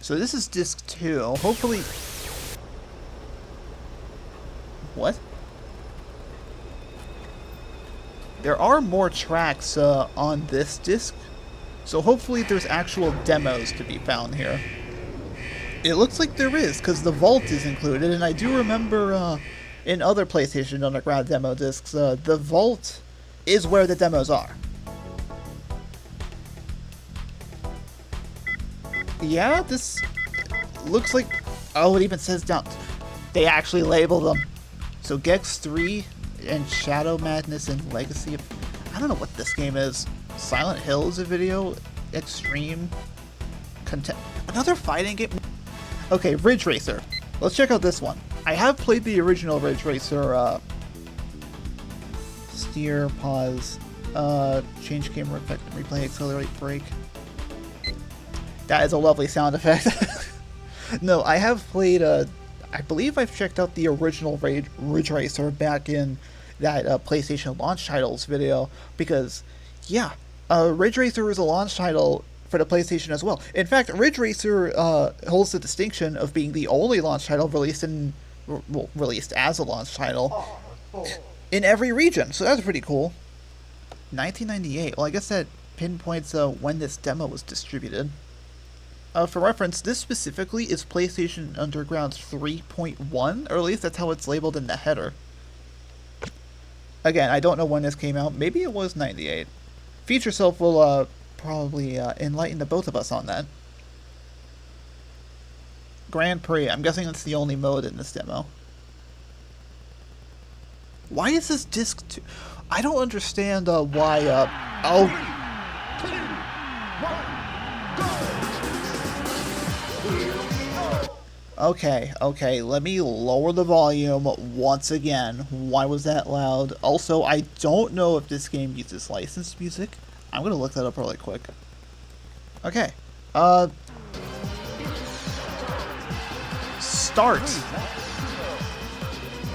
So this is disc 2. Hopefully... What? There are more tracks on this disc, so hopefully there's actual demos to be found here. It looks like there is, because the vault is included, and I do remember in other PlayStation Underground demo discs, the vault is where the demos are. Yeah, this looks like... Oh, it even says down. They actually label them. So Gex 3 and Shadow Madness and Legacy of... I don't know what this game is. Silent Hill is a video. Extreme... Another fighting game? Okay, Ridge Racer. Let's check out this one. I have played the original Ridge Racer, steer, pause, change camera effect, replay, accelerate, brake. That is a lovely sound effect. No, I have played, I believe I've checked out the original Ridge Racer back in that PlayStation launch titles video, because, yeah, Ridge Racer is a launch title for the PlayStation as well. In fact, Ridge Racer holds the distinction of being the only launch title released as a launch title in every region, so that's pretty cool. 1998, well I guess that pinpoints when this demo was distributed. For reference, this specifically is PlayStation Underground 3.1, or at least that's how it's labeled in the header. Again, I don't know when this came out, maybe it was 98. Feature Self will probably enlighten the both of us on that. Grand Prix, I'm guessing that's the only mode in this demo. Why is this disc 2? I don't understand why, oh... Okay, let me lower the volume once again. Why was that loud? Also, I don't know if this game uses licensed music. I'm gonna look that up really quick. Okay, start.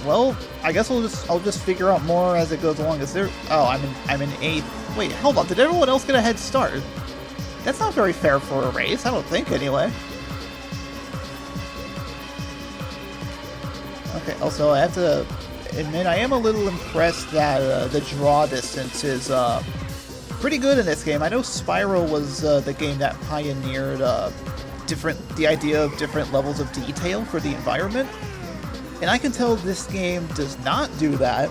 Well, I guess I'll just figure out more as it goes along. Is there? Oh, I'm in 8th. Wait, hold on. Did everyone else get a head start? That's not very fair for a race. I don't think, anyway. Okay. Also, I have to admit I am a little impressed that the draw distance is pretty good in this game. I know Spyro was the game that pioneered the idea of different levels of detail for the environment. And I can tell this game does not do that,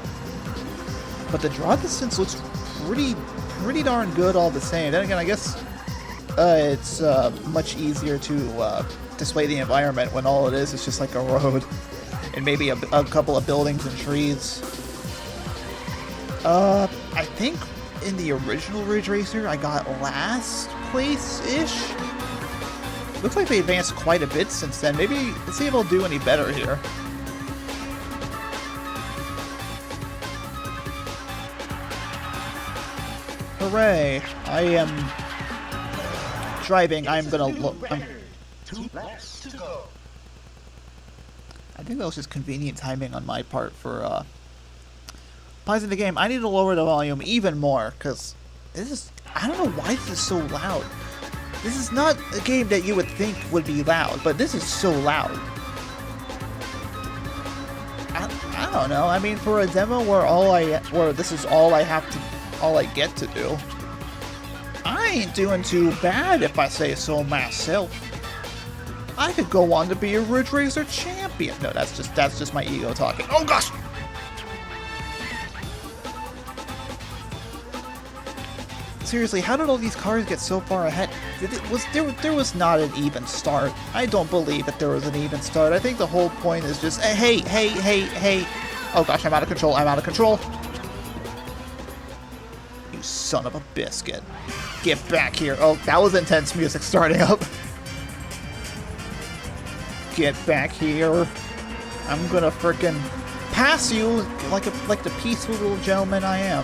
but the draw distance looks pretty darn good all the same. Then again, I guess it's much easier to display the environment when all it is just like a road and maybe a couple of buildings and trees. I think in the original Ridge Racer I got last place-ish. Looks like they advanced quite a bit since then. Maybe, let's see if I'll do any better here. Hooray! I am driving. I'm gonna look. I think that was just convenient timing on my part for pausing the game. I need to lower the volume even more because this is. I don't know why this is so loud. This is not a game that you would think would be loud, but this is so loud. I don't know. I mean, for a demo where this is all I get to do, I ain't doing too bad if I say so myself. I could go on to be a Ridge Racer champion. No, that's just my ego talking. Oh gosh! Seriously, how did all these cars get so far ahead? There was not an even start. I don't believe that there was an even start. I think the whole point is just, hey. Oh gosh, I'm out of control. You son of a biscuit. Get back here. Oh, that was intense music starting up. Get back here. I'm gonna frickin' pass you like the peaceful little gentleman I am.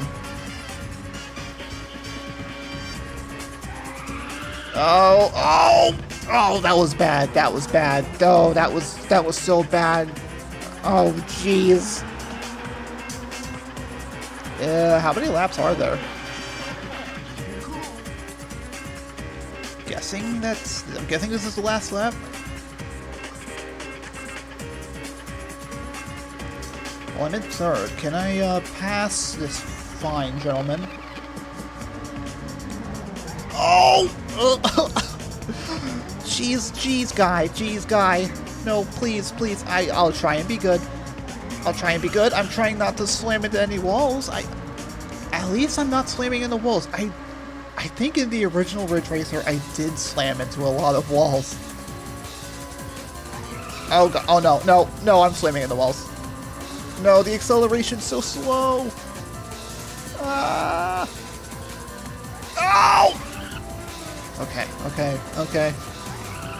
Oh, that was bad. Oh, that was so bad. Oh, jeez. How many laps are there? I'm guessing this is the last lap. Well, I'm in third. Can I pass this fine gentleman? Oh! Jeez, guy. No, please. I'll try and be good. I'm trying not to slam into any walls. At least I'm not slamming into walls. I think in the original Ridge Racer, I did slam into a lot of walls. Oh god, oh no, I'm slamming into walls. No, the acceleration's so slow. Ah. Ow! Okay.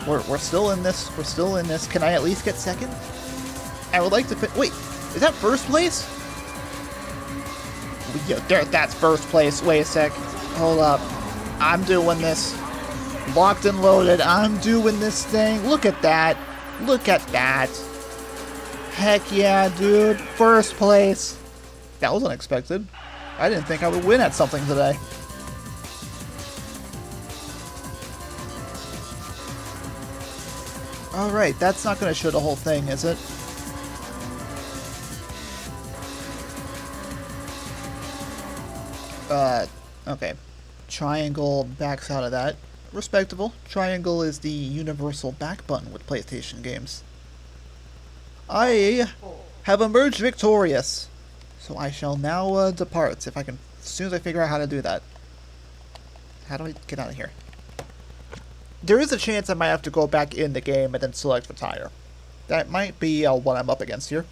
We're still in this. Can I at least get second? I would like to wait, is that first place? Yeah, that's first place. Wait a sec. Hold up. I'm doing this. Locked and loaded. I'm doing this thing. Look at that. Heck yeah, dude. First place. That was unexpected. I didn't think I would win at something today. Alright, that's not going to show the whole thing, is it? Okay. Triangle backs out of that. Respectable. Triangle is the universal back button with PlayStation games. I have emerged victorious. So I shall now depart as soon as I figure out how to do that. How do I get out of here? There is a chance I might have to go back in the game and then select retire. That might be what I'm up against here.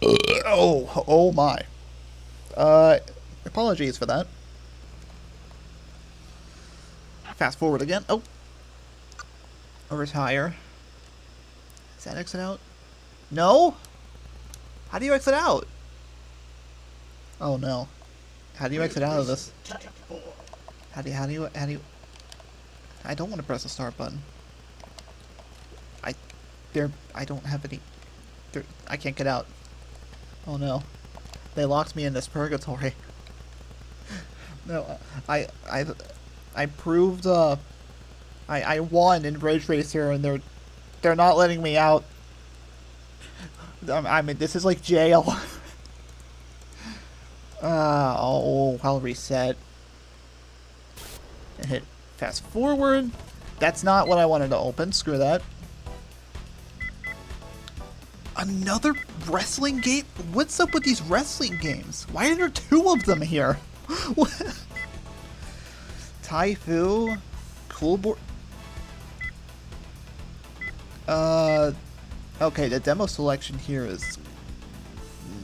Oh my. Apologies for that. Fast forward again. Oh. Retire. Is that exit out? No? How do you exit out? Oh no. How do you exit out of this? How do you... I don't want to press the start button. I don't have any... I can't get out. Oh no. They locked me in this purgatory. No, I proved, I won in Ridge Racer and they're not letting me out. I mean, this is like jail. I'll reset. And hit fast forward. That's not what I wanted to open. Screw that. Another wrestling game? What's up with these wrestling games? Why are there two of them here? Taifu, Qube. Okay, the demo selection here is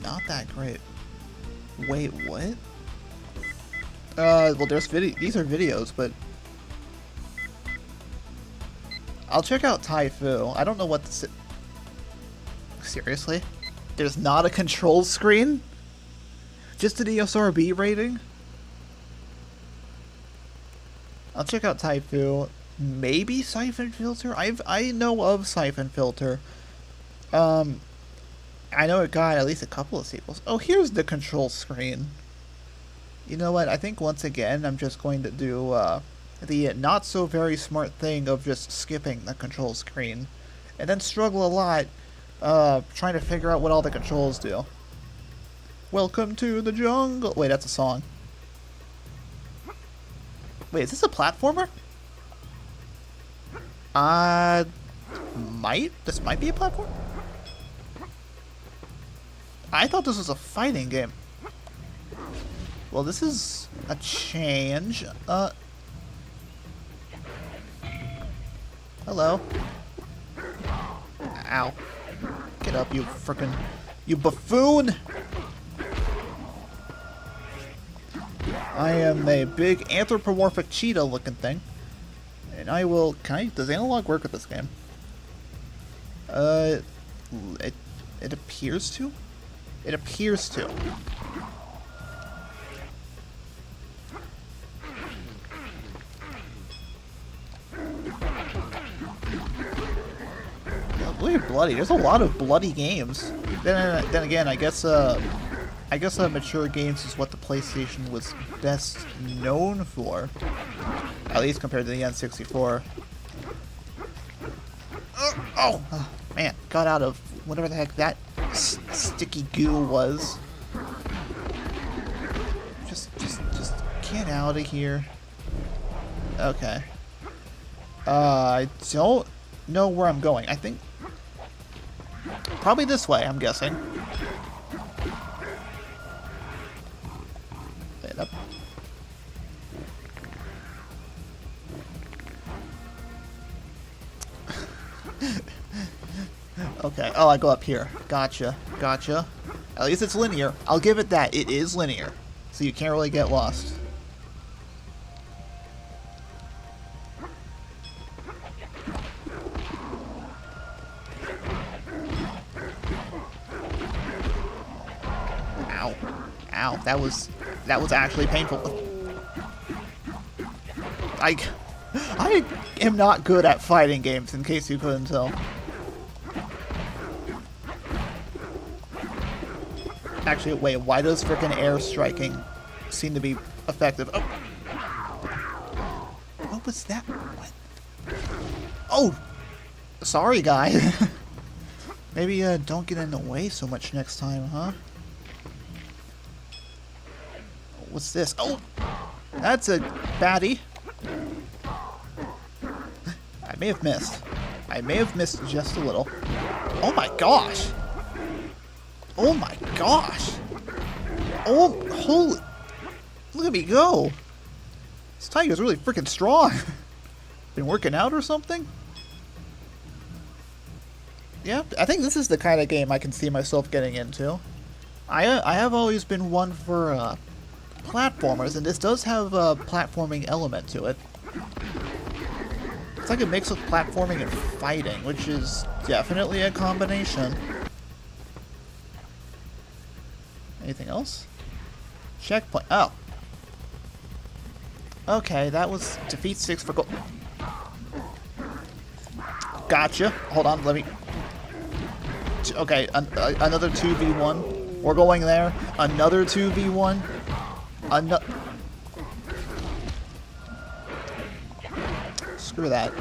not that great. Wait, what? Well, there's these are videos, but I'll check out Taifu. I don't know what the seriously? There's not a control screen? Just an ESRB rating? I'll check out Taifu. Maybe Syphon Filter? I know of Syphon Filter. I know it got at least a couple of sequels. Oh, here's the control screen. You know what? I think once again I'm just going to do the not so very smart thing of just skipping the control screen. And then struggle a lot trying to figure out what all the controls do. Welcome to the jungle. Wait, that's a song. Wait, is this a platformer? This might be a platform? I thought this was a fighting game. Well, this is a change. Hello. Ow. Get up, you buffoon! I am a big anthropomorphic cheetah looking thing. And I will... does analog work with this game? It appears to? It appears to. really bloody. There's a lot of bloody games. Then again, I guess mature games is what the PlayStation was best known for, at least compared to the N64. Oh man, got out of whatever the heck that sticky goo was. Just get out of here. Okay. I don't know where I'm going. I think probably this way, I'm guessing. Wait up. Okay. Oh, I go up here. Gotcha. Gotcha. At least it's linear. I'll give it that. It is linear. So you can't really get lost. Ow. Ow. That was actually painful. I am not good at fighting games, in case you couldn't tell. Actually, wait, why does frickin' air striking seem to be effective? Oh. What was that? What? Oh! Sorry, guy. Maybe, don't get in the way so much next time, huh? What's this? Oh! That's a baddie. I may have missed. I may have missed just a little. Oh my gosh! Oh my gosh! Oh, holy... Look at me go! This tiger's really freaking strong. Been working out or something? Yeah, I think this is the kind of game I can see myself getting into. I have always been one for platformers, and this does have a platforming element to it. It's like a mix of platforming and fighting, which is definitely a combination. Anything else? Checkpoint. Oh. Okay, that was defeat 6 for gold. Gotcha. Hold on, let me... Okay, another 2v1. We're going there. Another 2v1. Screw that.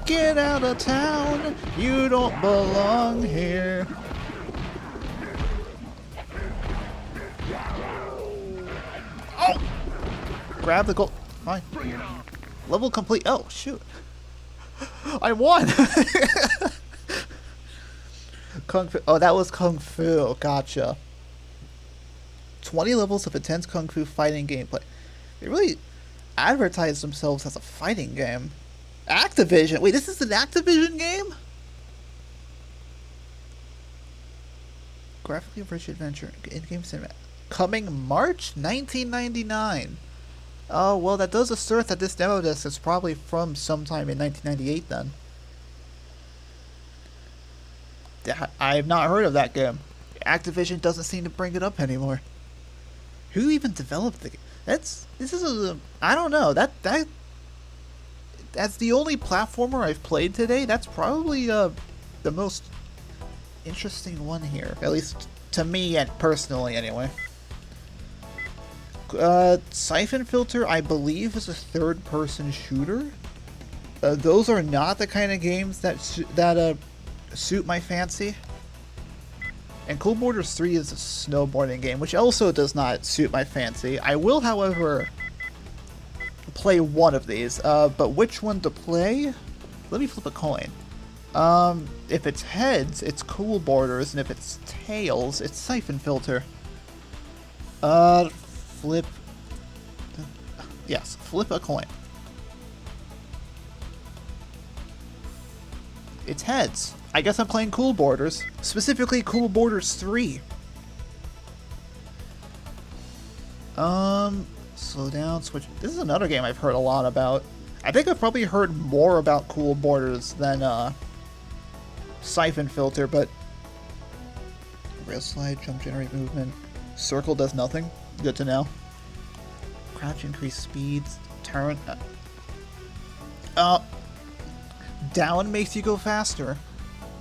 Get out of town. You don't belong here. Oh! Grab the gold. Fine. Level complete. Oh, shoot. I won! Kung Fu. Oh, that was Kung Fu. Gotcha. 20 levels of intense Kung Fu fighting gameplay. They really advertised themselves as a fighting game. Activision. Wait, this is an Activision game? Graphically rich adventure. In-game cinema. Coming March 1999. Oh, well, that does assert that this demo disc is probably from sometime in 1998 then. I have not heard of that game. Activision doesn't seem to bring it up anymore. Who even developed the game? This is a, I don't know. That's the only platformer I've played today. That's probably the most interesting one here, at least to me and personally anyway. Syphon Filter, I believe, is a third-person shooter. Those are not the kind of games that suit my fancy. And Cool Borders 3 is a snowboarding game, which also does not suit my fancy. I will, however, play one of these. But which one to play? Let me flip a coin. If it's heads, it's Cool Borders, and if it's tails, it's Syphon Filter. Flip. Yes, flip a coin. It's heads. I guess I'm playing Cool Borders. Specifically, Cool Borders 3. Slow down, switch. This is another game I've heard a lot about. I think I've probably heard more about Cool Borders than, Syphon Filter, but... Rail slide, jump, generate movement. Circle does nothing. Good to know. Crouch, increase speeds. Turn. down makes you go faster.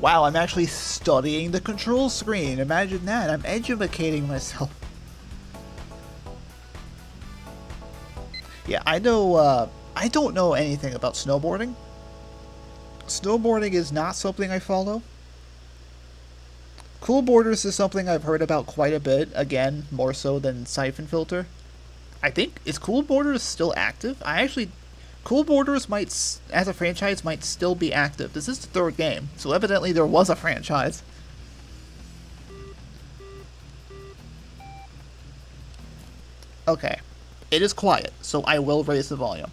Wow, I'm actually studying the control screen. Imagine that. I'm educating myself. Yeah, I know, I don't know anything about snowboarding. Snowboarding is not something I follow. Cool Borders is something I've heard about quite a bit. Again, more so than Syphon Filter. I think, is Cool Borders still active? Cool Borders might, as a franchise, might still be active. This is the third game, so evidently there was a franchise. Okay. It is quiet, so I will raise the volume.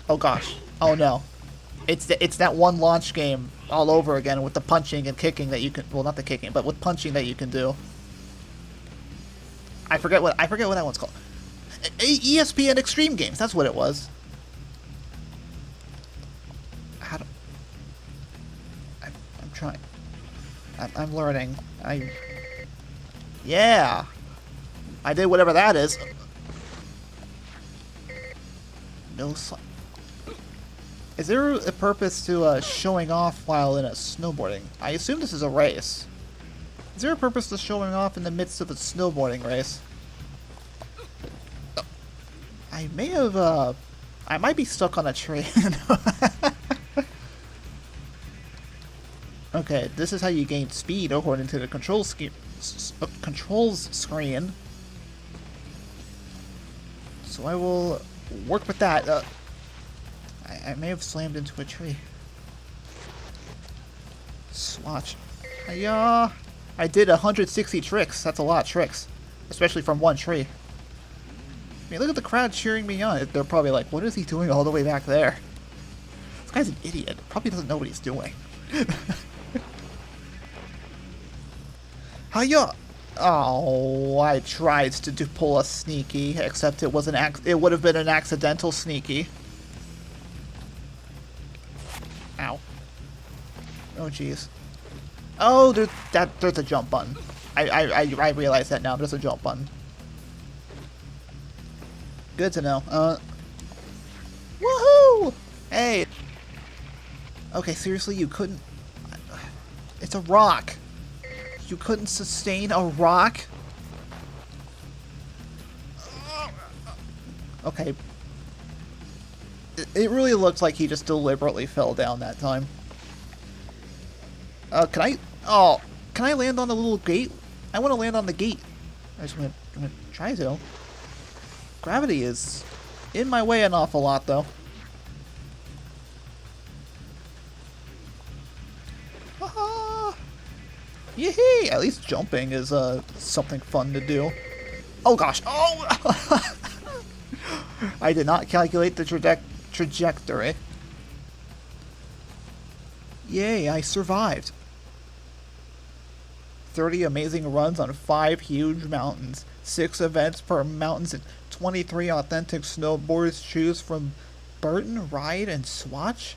Oh gosh. Oh no. It's that one launch game all over again with the punching and kicking that you can, well, not the kicking, but with punching that you can do. I forget what that one's called. ESPN Extreme Games, that's what it was. I'm trying. I'm learning. Yeah. I did whatever that is. No slide. Is there a purpose to showing off while in a snowboarding? I assume this is a race. Is there a purpose to showing off in the midst of a snowboarding race? I may have, I might be stuck on a tree. Okay, this is how you gain speed according to the controls screen. So I will work with that. I may have slammed into a tree. Swatch. Hiya! I did 160 tricks. That's a lot of tricks. Especially from one tree. I mean, look at the crowd cheering me on. They're probably like, what is he doing all the way back there? This guy's an idiot. Probably doesn't know what he's doing. Hiya! Oh, I tried to pull a sneaky, except it was it would have been an accidental sneaky. Ow. Oh jeez. Oh, there's a jump button. I realize that now. There's a jump button. Good to know. Woohoo! Hey. Okay, seriously, you couldn't. It's a rock. You couldn't sustain a rock? Okay. It really looks like he just deliberately fell down that time. Can I land on the little gate? I want to land on the gate. I'm gonna try to. Gravity is in my way an awful lot, though. Haha! Yee! At least jumping is something fun to do. Oh gosh! Oh! I did not calculate the trajectory. Yay! I survived. 30 amazing runs on 5 huge mountains, 6 events per mountains, and 23 authentic snowboards. Choose from Burton, Ride, and Swatch.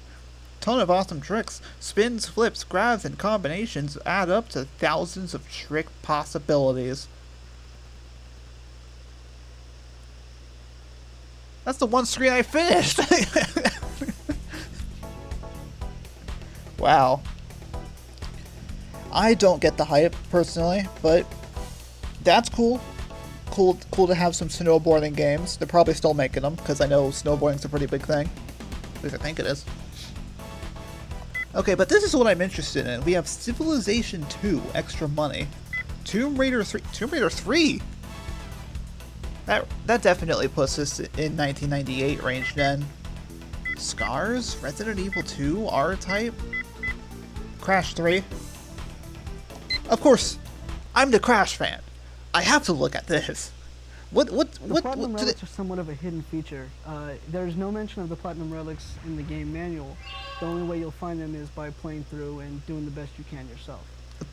Ton of awesome tricks. Spins, flips, grabs, and combinations add up to thousands of trick possibilities. That's the one screen I finished! Wow. I don't get the hype, personally, but that's cool. Cool to have some snowboarding games. They're probably still making them, because I know snowboarding's a pretty big thing. At least I think it is. Okay, but this is what I'm interested in. We have Civilization 2, extra money. Tomb Raider 3. Tomb Raider 3? That definitely puts us in 1998 range then. Scars? Resident Evil 2? R-Type? Crash 3? Of course, I'm the Crash fan. I have to look at this. The Platinum Relics are somewhat of a hidden feature. There's no mention of the Platinum Relics in the game manual. The only way you'll find them is by playing through and doing the best you can yourself.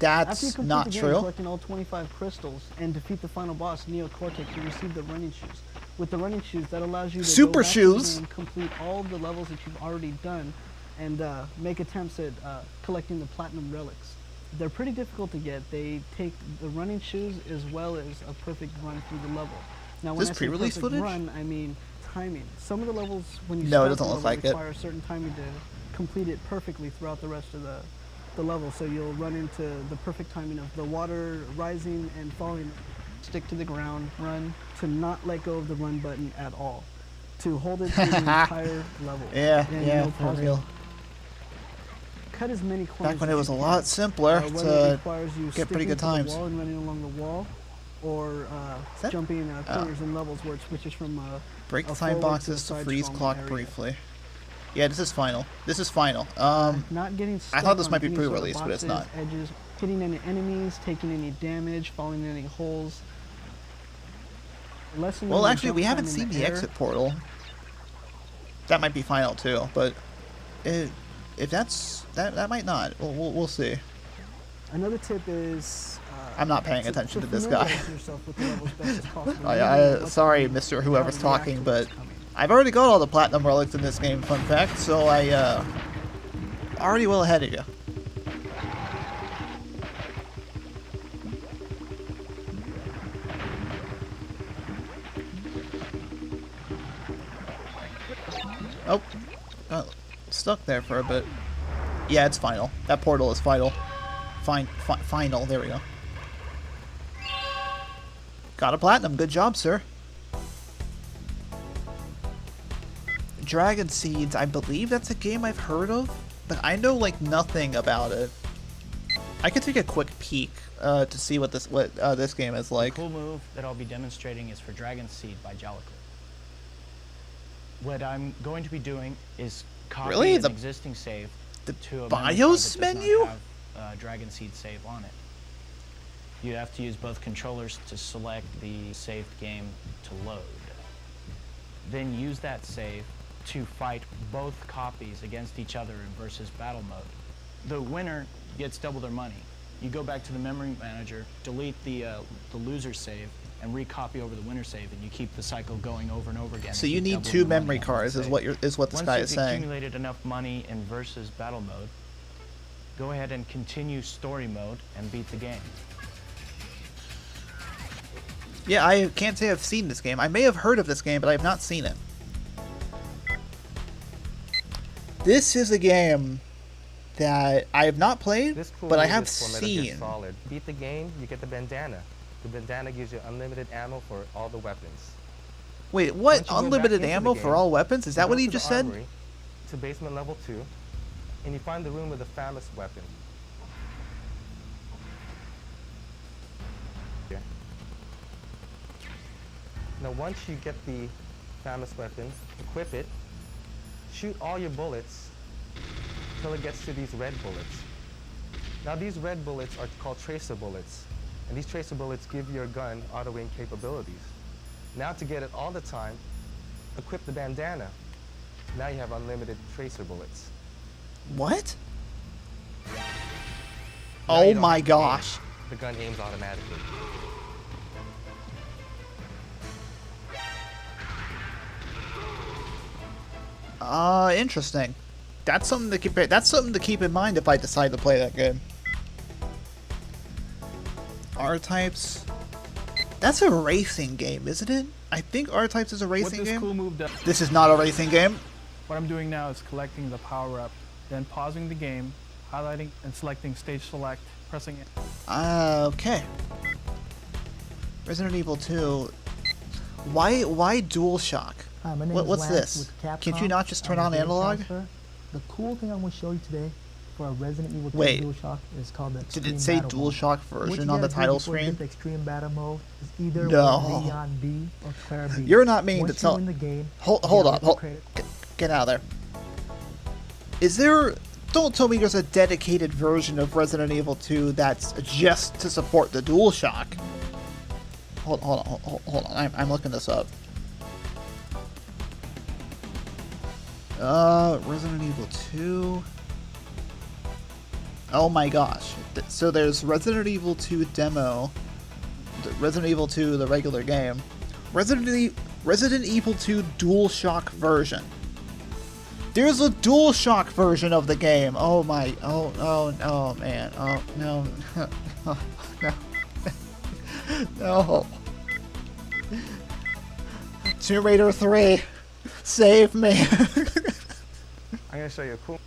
That's not true. After you complete the game, collecting all 25 crystals and defeat the final boss, Neo Cortex, you receive the running shoes. With the running shoes, that allows you to Super go back shoes and complete all the levels that you've already done and make attempts at collecting the Platinum Relics. They're pretty difficult to get. They take the running shoes as well as a perfect run through the level. Now, when This I say pre-release perfect footage? run, I mean timing. Some of the levels, when you No, it start doesn't the look level, like it. require a certain timing to complete it perfectly throughout the rest of the level. So you'll run into the perfect timing of the water rising and falling. Stick to the ground, run, to not let go of the run button at all. To hold it through the entire level. Yeah, and yeah, no for pausing. real. Cut as many corners Back when it as was a you lot can. simpler Whether it to requires you get pretty sticking good to the times. wall and running along the wall, or that- jumping oh. corners and levels where it switches from Break a the time forward boxes to a to side freeze scrolling clock area. briefly. Yeah, this is final. This is final. Not getting stuck I thought this on might be any sort of pre-release, but it's boxes, not. Edges, hitting any enemies, taking any damage, falling in any holes. Lessening Well, your actually, jump we time haven't in seen the air. exit portal. That might be final too, but if that's that might not. We'll see. Another tip is. I'm not paying attention to this guy. familiarize yourself with the level as best as possible. Sorry, Mr. Whoever's talking, but I've already got all the platinum relics in this game. Fun fact. So I already well ahead of you. Oh, got stuck there for a bit. Yeah, it's final. That portal is final. Final. There we go. Got a platinum. Good job, sir. Dragon Seeds. I believe that's a game I've heard of, but I know like nothing about it. I could take a quick peek to see what this game is like. The cool move that I'll be demonstrating is for Dragon Seed by Jellicle. What I'm going to be doing is copy Really? an existing save the to a BIOS memory card that does menu? not have Dragon Seed save on it. You have to use both controllers to select the saved game to load. Then use that save to fight both copies against each other in versus battle mode. The winner gets double their money. You go back to the memory manager, delete the loser save, and recopy over the winner save, and you keep the cycle going over and over again. So and you keep need doubling 2 your money memory on that cards, is save. what this guy is Once you've saying. accumulated enough money in versus battle mode, go ahead and continue story mode and beat the game. Yeah, I can't say I've seen this game. I may have heard of this game, but I have not seen it. This is a game that I have not played, This cool but I move have is for Metal Gear seen. Solid. Beat the game, you get the bandana. The bandana gives you unlimited ammo for all the weapons. Wait, Once what? you go back Unlimited into the ammo for game, all weapons? Is that you what go he to just the said? armory, to basement level 2, and you find the room with the famous weapon. Here. Now once you get the famous weapon, equip it, shoot all your bullets till it gets to these red bullets. Now these red bullets are called tracer bullets, and these tracer bullets give your gun auto-aim capabilities. Now to get it all the time, equip the bandana. Now you have unlimited tracer bullets. What? Now Oh you don't my have to aim. gosh. The gun aims automatically. Interesting. That's something to keep in mind if I decide to play that game. R-Types. That's a racing game, isn't it? I think R-Types is a What racing this game. cool move does, This is not a racing game. what I'm doing now is collecting the power up, then pausing the game, highlighting and selecting stage select, pressing it. Okay. Resident Evil 2. Why DualShock? Hi, my name What's is Lance this? with Capcom. Can't you not just turn I'm a on game analog? counselor. The cool thing I'm going to show you today for a Resident Evil 2 Wait. DualShock is called the Did Extreme it say Battle Mode. DualShock What version you on the gotta do title before you screen? get the Extreme Battle Mode is either No. Leon B or Claire B. You're not meaning Once to tell. you win the game, Hold you up. get the credit. Get out of there. Is there? Don't tell me there's a dedicated version of Resident Evil 2 that's just to support the DualShock. Hold on. I'm looking this up. Resident Evil 2. Oh my gosh. So there's Resident Evil 2 demo, Resident Evil 2 the regular game, Resident Evil 2 DualShock version. There's a DualShock version of the game. Oh man. Oh no. No. No. Tomb Raider 3. Save me. I'm gonna show you a cool.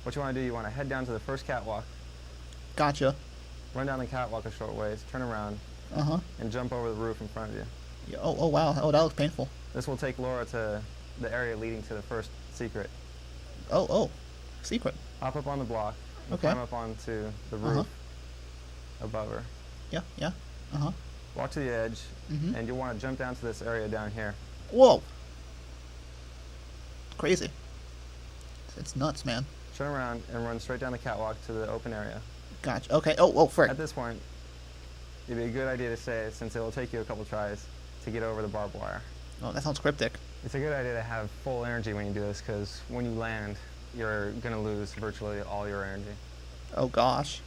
What you want to do? You want to head down to the first catwalk, Gotcha. run down the catwalk a short ways, turn around, and jump over the roof in front of you. Yeah, oh wow. Oh, that looks painful. This will take Laura to the area leading to the first secret. Oh. Secret. Hop up on the block. And Okay. Climb up onto the roof above her. Yeah. Walk to the edge, and you'll want to jump down to this area down here. Whoa. Crazy. It's nuts, man. Turn around and run straight down the catwalk to the open area. Gotcha. Okay. Oh, frick. At this point, it'd be a good idea to say, since it will take you a couple tries to get over the barbed wire. Oh, that sounds cryptic. It's a good idea to have full energy when you do this, because when you land, you're going to lose virtually all your energy. Oh gosh.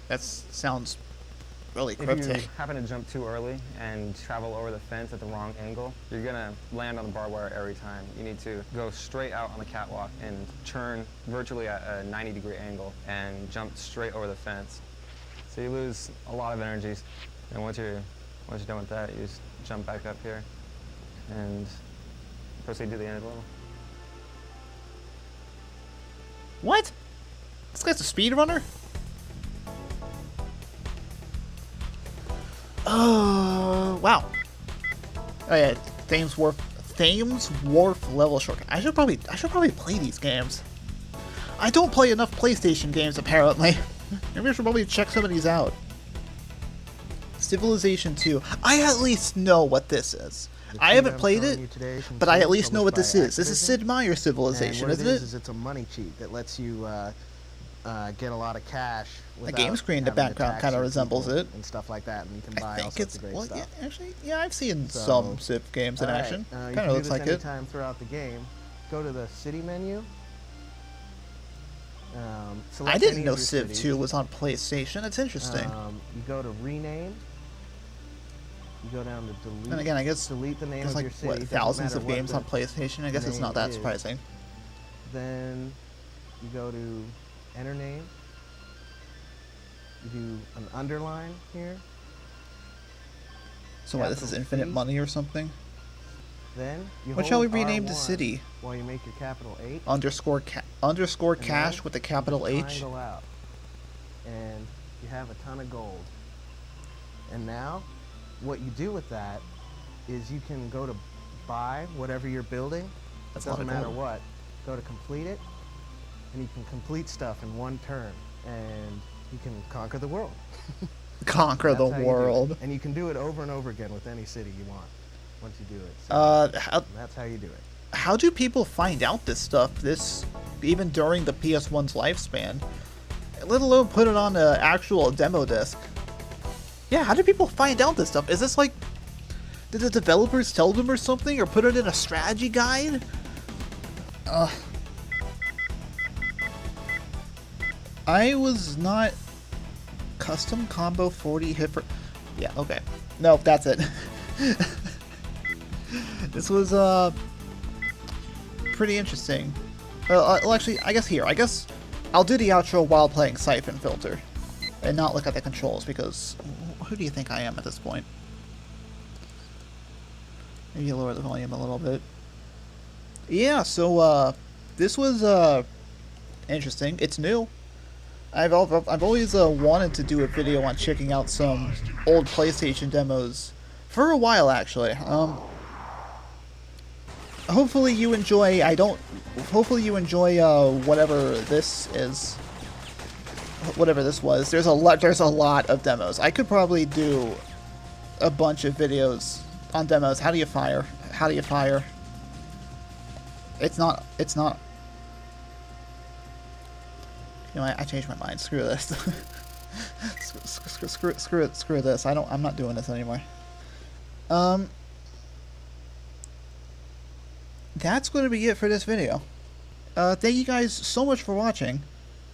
That sounds really If you cryptic. happen to jump too early and travel over the fence at the wrong angle, you're going to land on the barbed wire every time. You need to go straight out on the catwalk and turn virtually at a 90-degree angle and jump straight over the fence. So you lose a lot of energy. And once you're done with that, you just jump back up here and proceed to the end of the level. What? This guy's a speedrunner? Wow. Oh yeah, Thames Wharf level shortcut. I should probably play these games. I don't play enough PlayStation games apparently. Maybe I should probably check some of these out. Civilization 2. I at least know what this is. I haven't played it, but I at least know what this is. This is Sid Meier's Civilization, isn't it? It's a money cheat that lets you get a lot of cash. The game screen in the background kind of resembles it. And stuff like that, and you can buy all I think sorts it's of great well, stuff. yeah, actually, yeah, I've seen some Civ games in action. You Kind of looks like it. anytime throughout the game. Go to the city menu. I didn't know Civ 2 was on PlayStation. That's interesting. You go to rename. You go down to delete. And again, I guess delete the name there's of like your city. what, Doesn't thousands matter of what games the on PlayStation. I guess it's not name that is. surprising. Then you go to enter name. You do an underline here. So what? This is infinite C. money or something? Then you What shall we hold rename the R1 city? while you make your capital H. Underscore And cash then with a capital you H. triangle out, and you have a ton of gold. And now, what you do with that is you can go to buy whatever you're building. That's a lot Doesn't of matter gold. what. Go to complete it, and you can complete stuff in one turn, and you can conquer the world. Conquer the That's how you do it. world. And you can do it over and over again with any city you want once you do it. So that's how you do it. How do people find out this stuff? This even during the PS1's lifespan, let alone put it on an actual demo disc. Yeah, how do people find out this stuff? Is this like, did the developers tell them or something, or put it in a strategy guide? I was not custom combo 40 hit for. Yeah, okay. No, that's it. This was pretty interesting. Well, actually, I guess I'll do the outro while playing Syphon Filter, and not look at the controls, because who do you think I am at this point? Maybe lower the volume a little bit. Yeah, so this was interesting. It's new. I've always wanted to do a video on checking out some old PlayStation demos for a while, actually. Hopefully you enjoy. Hopefully you enjoy whatever this is. Whatever this was. There's a lot of demos. I could probably do a bunch of videos on demos. How do you fire? How do you fire? It's not. You know, I changed my mind. Screw this. Screw this. I'm not doing this anymore. That's going to be it for this video. Thank you guys so much for watching.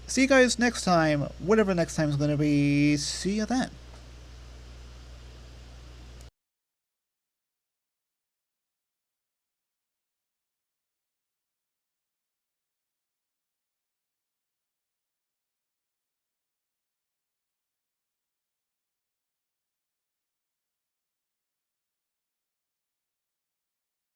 See you guys next time, whatever next time is going to be. See you then.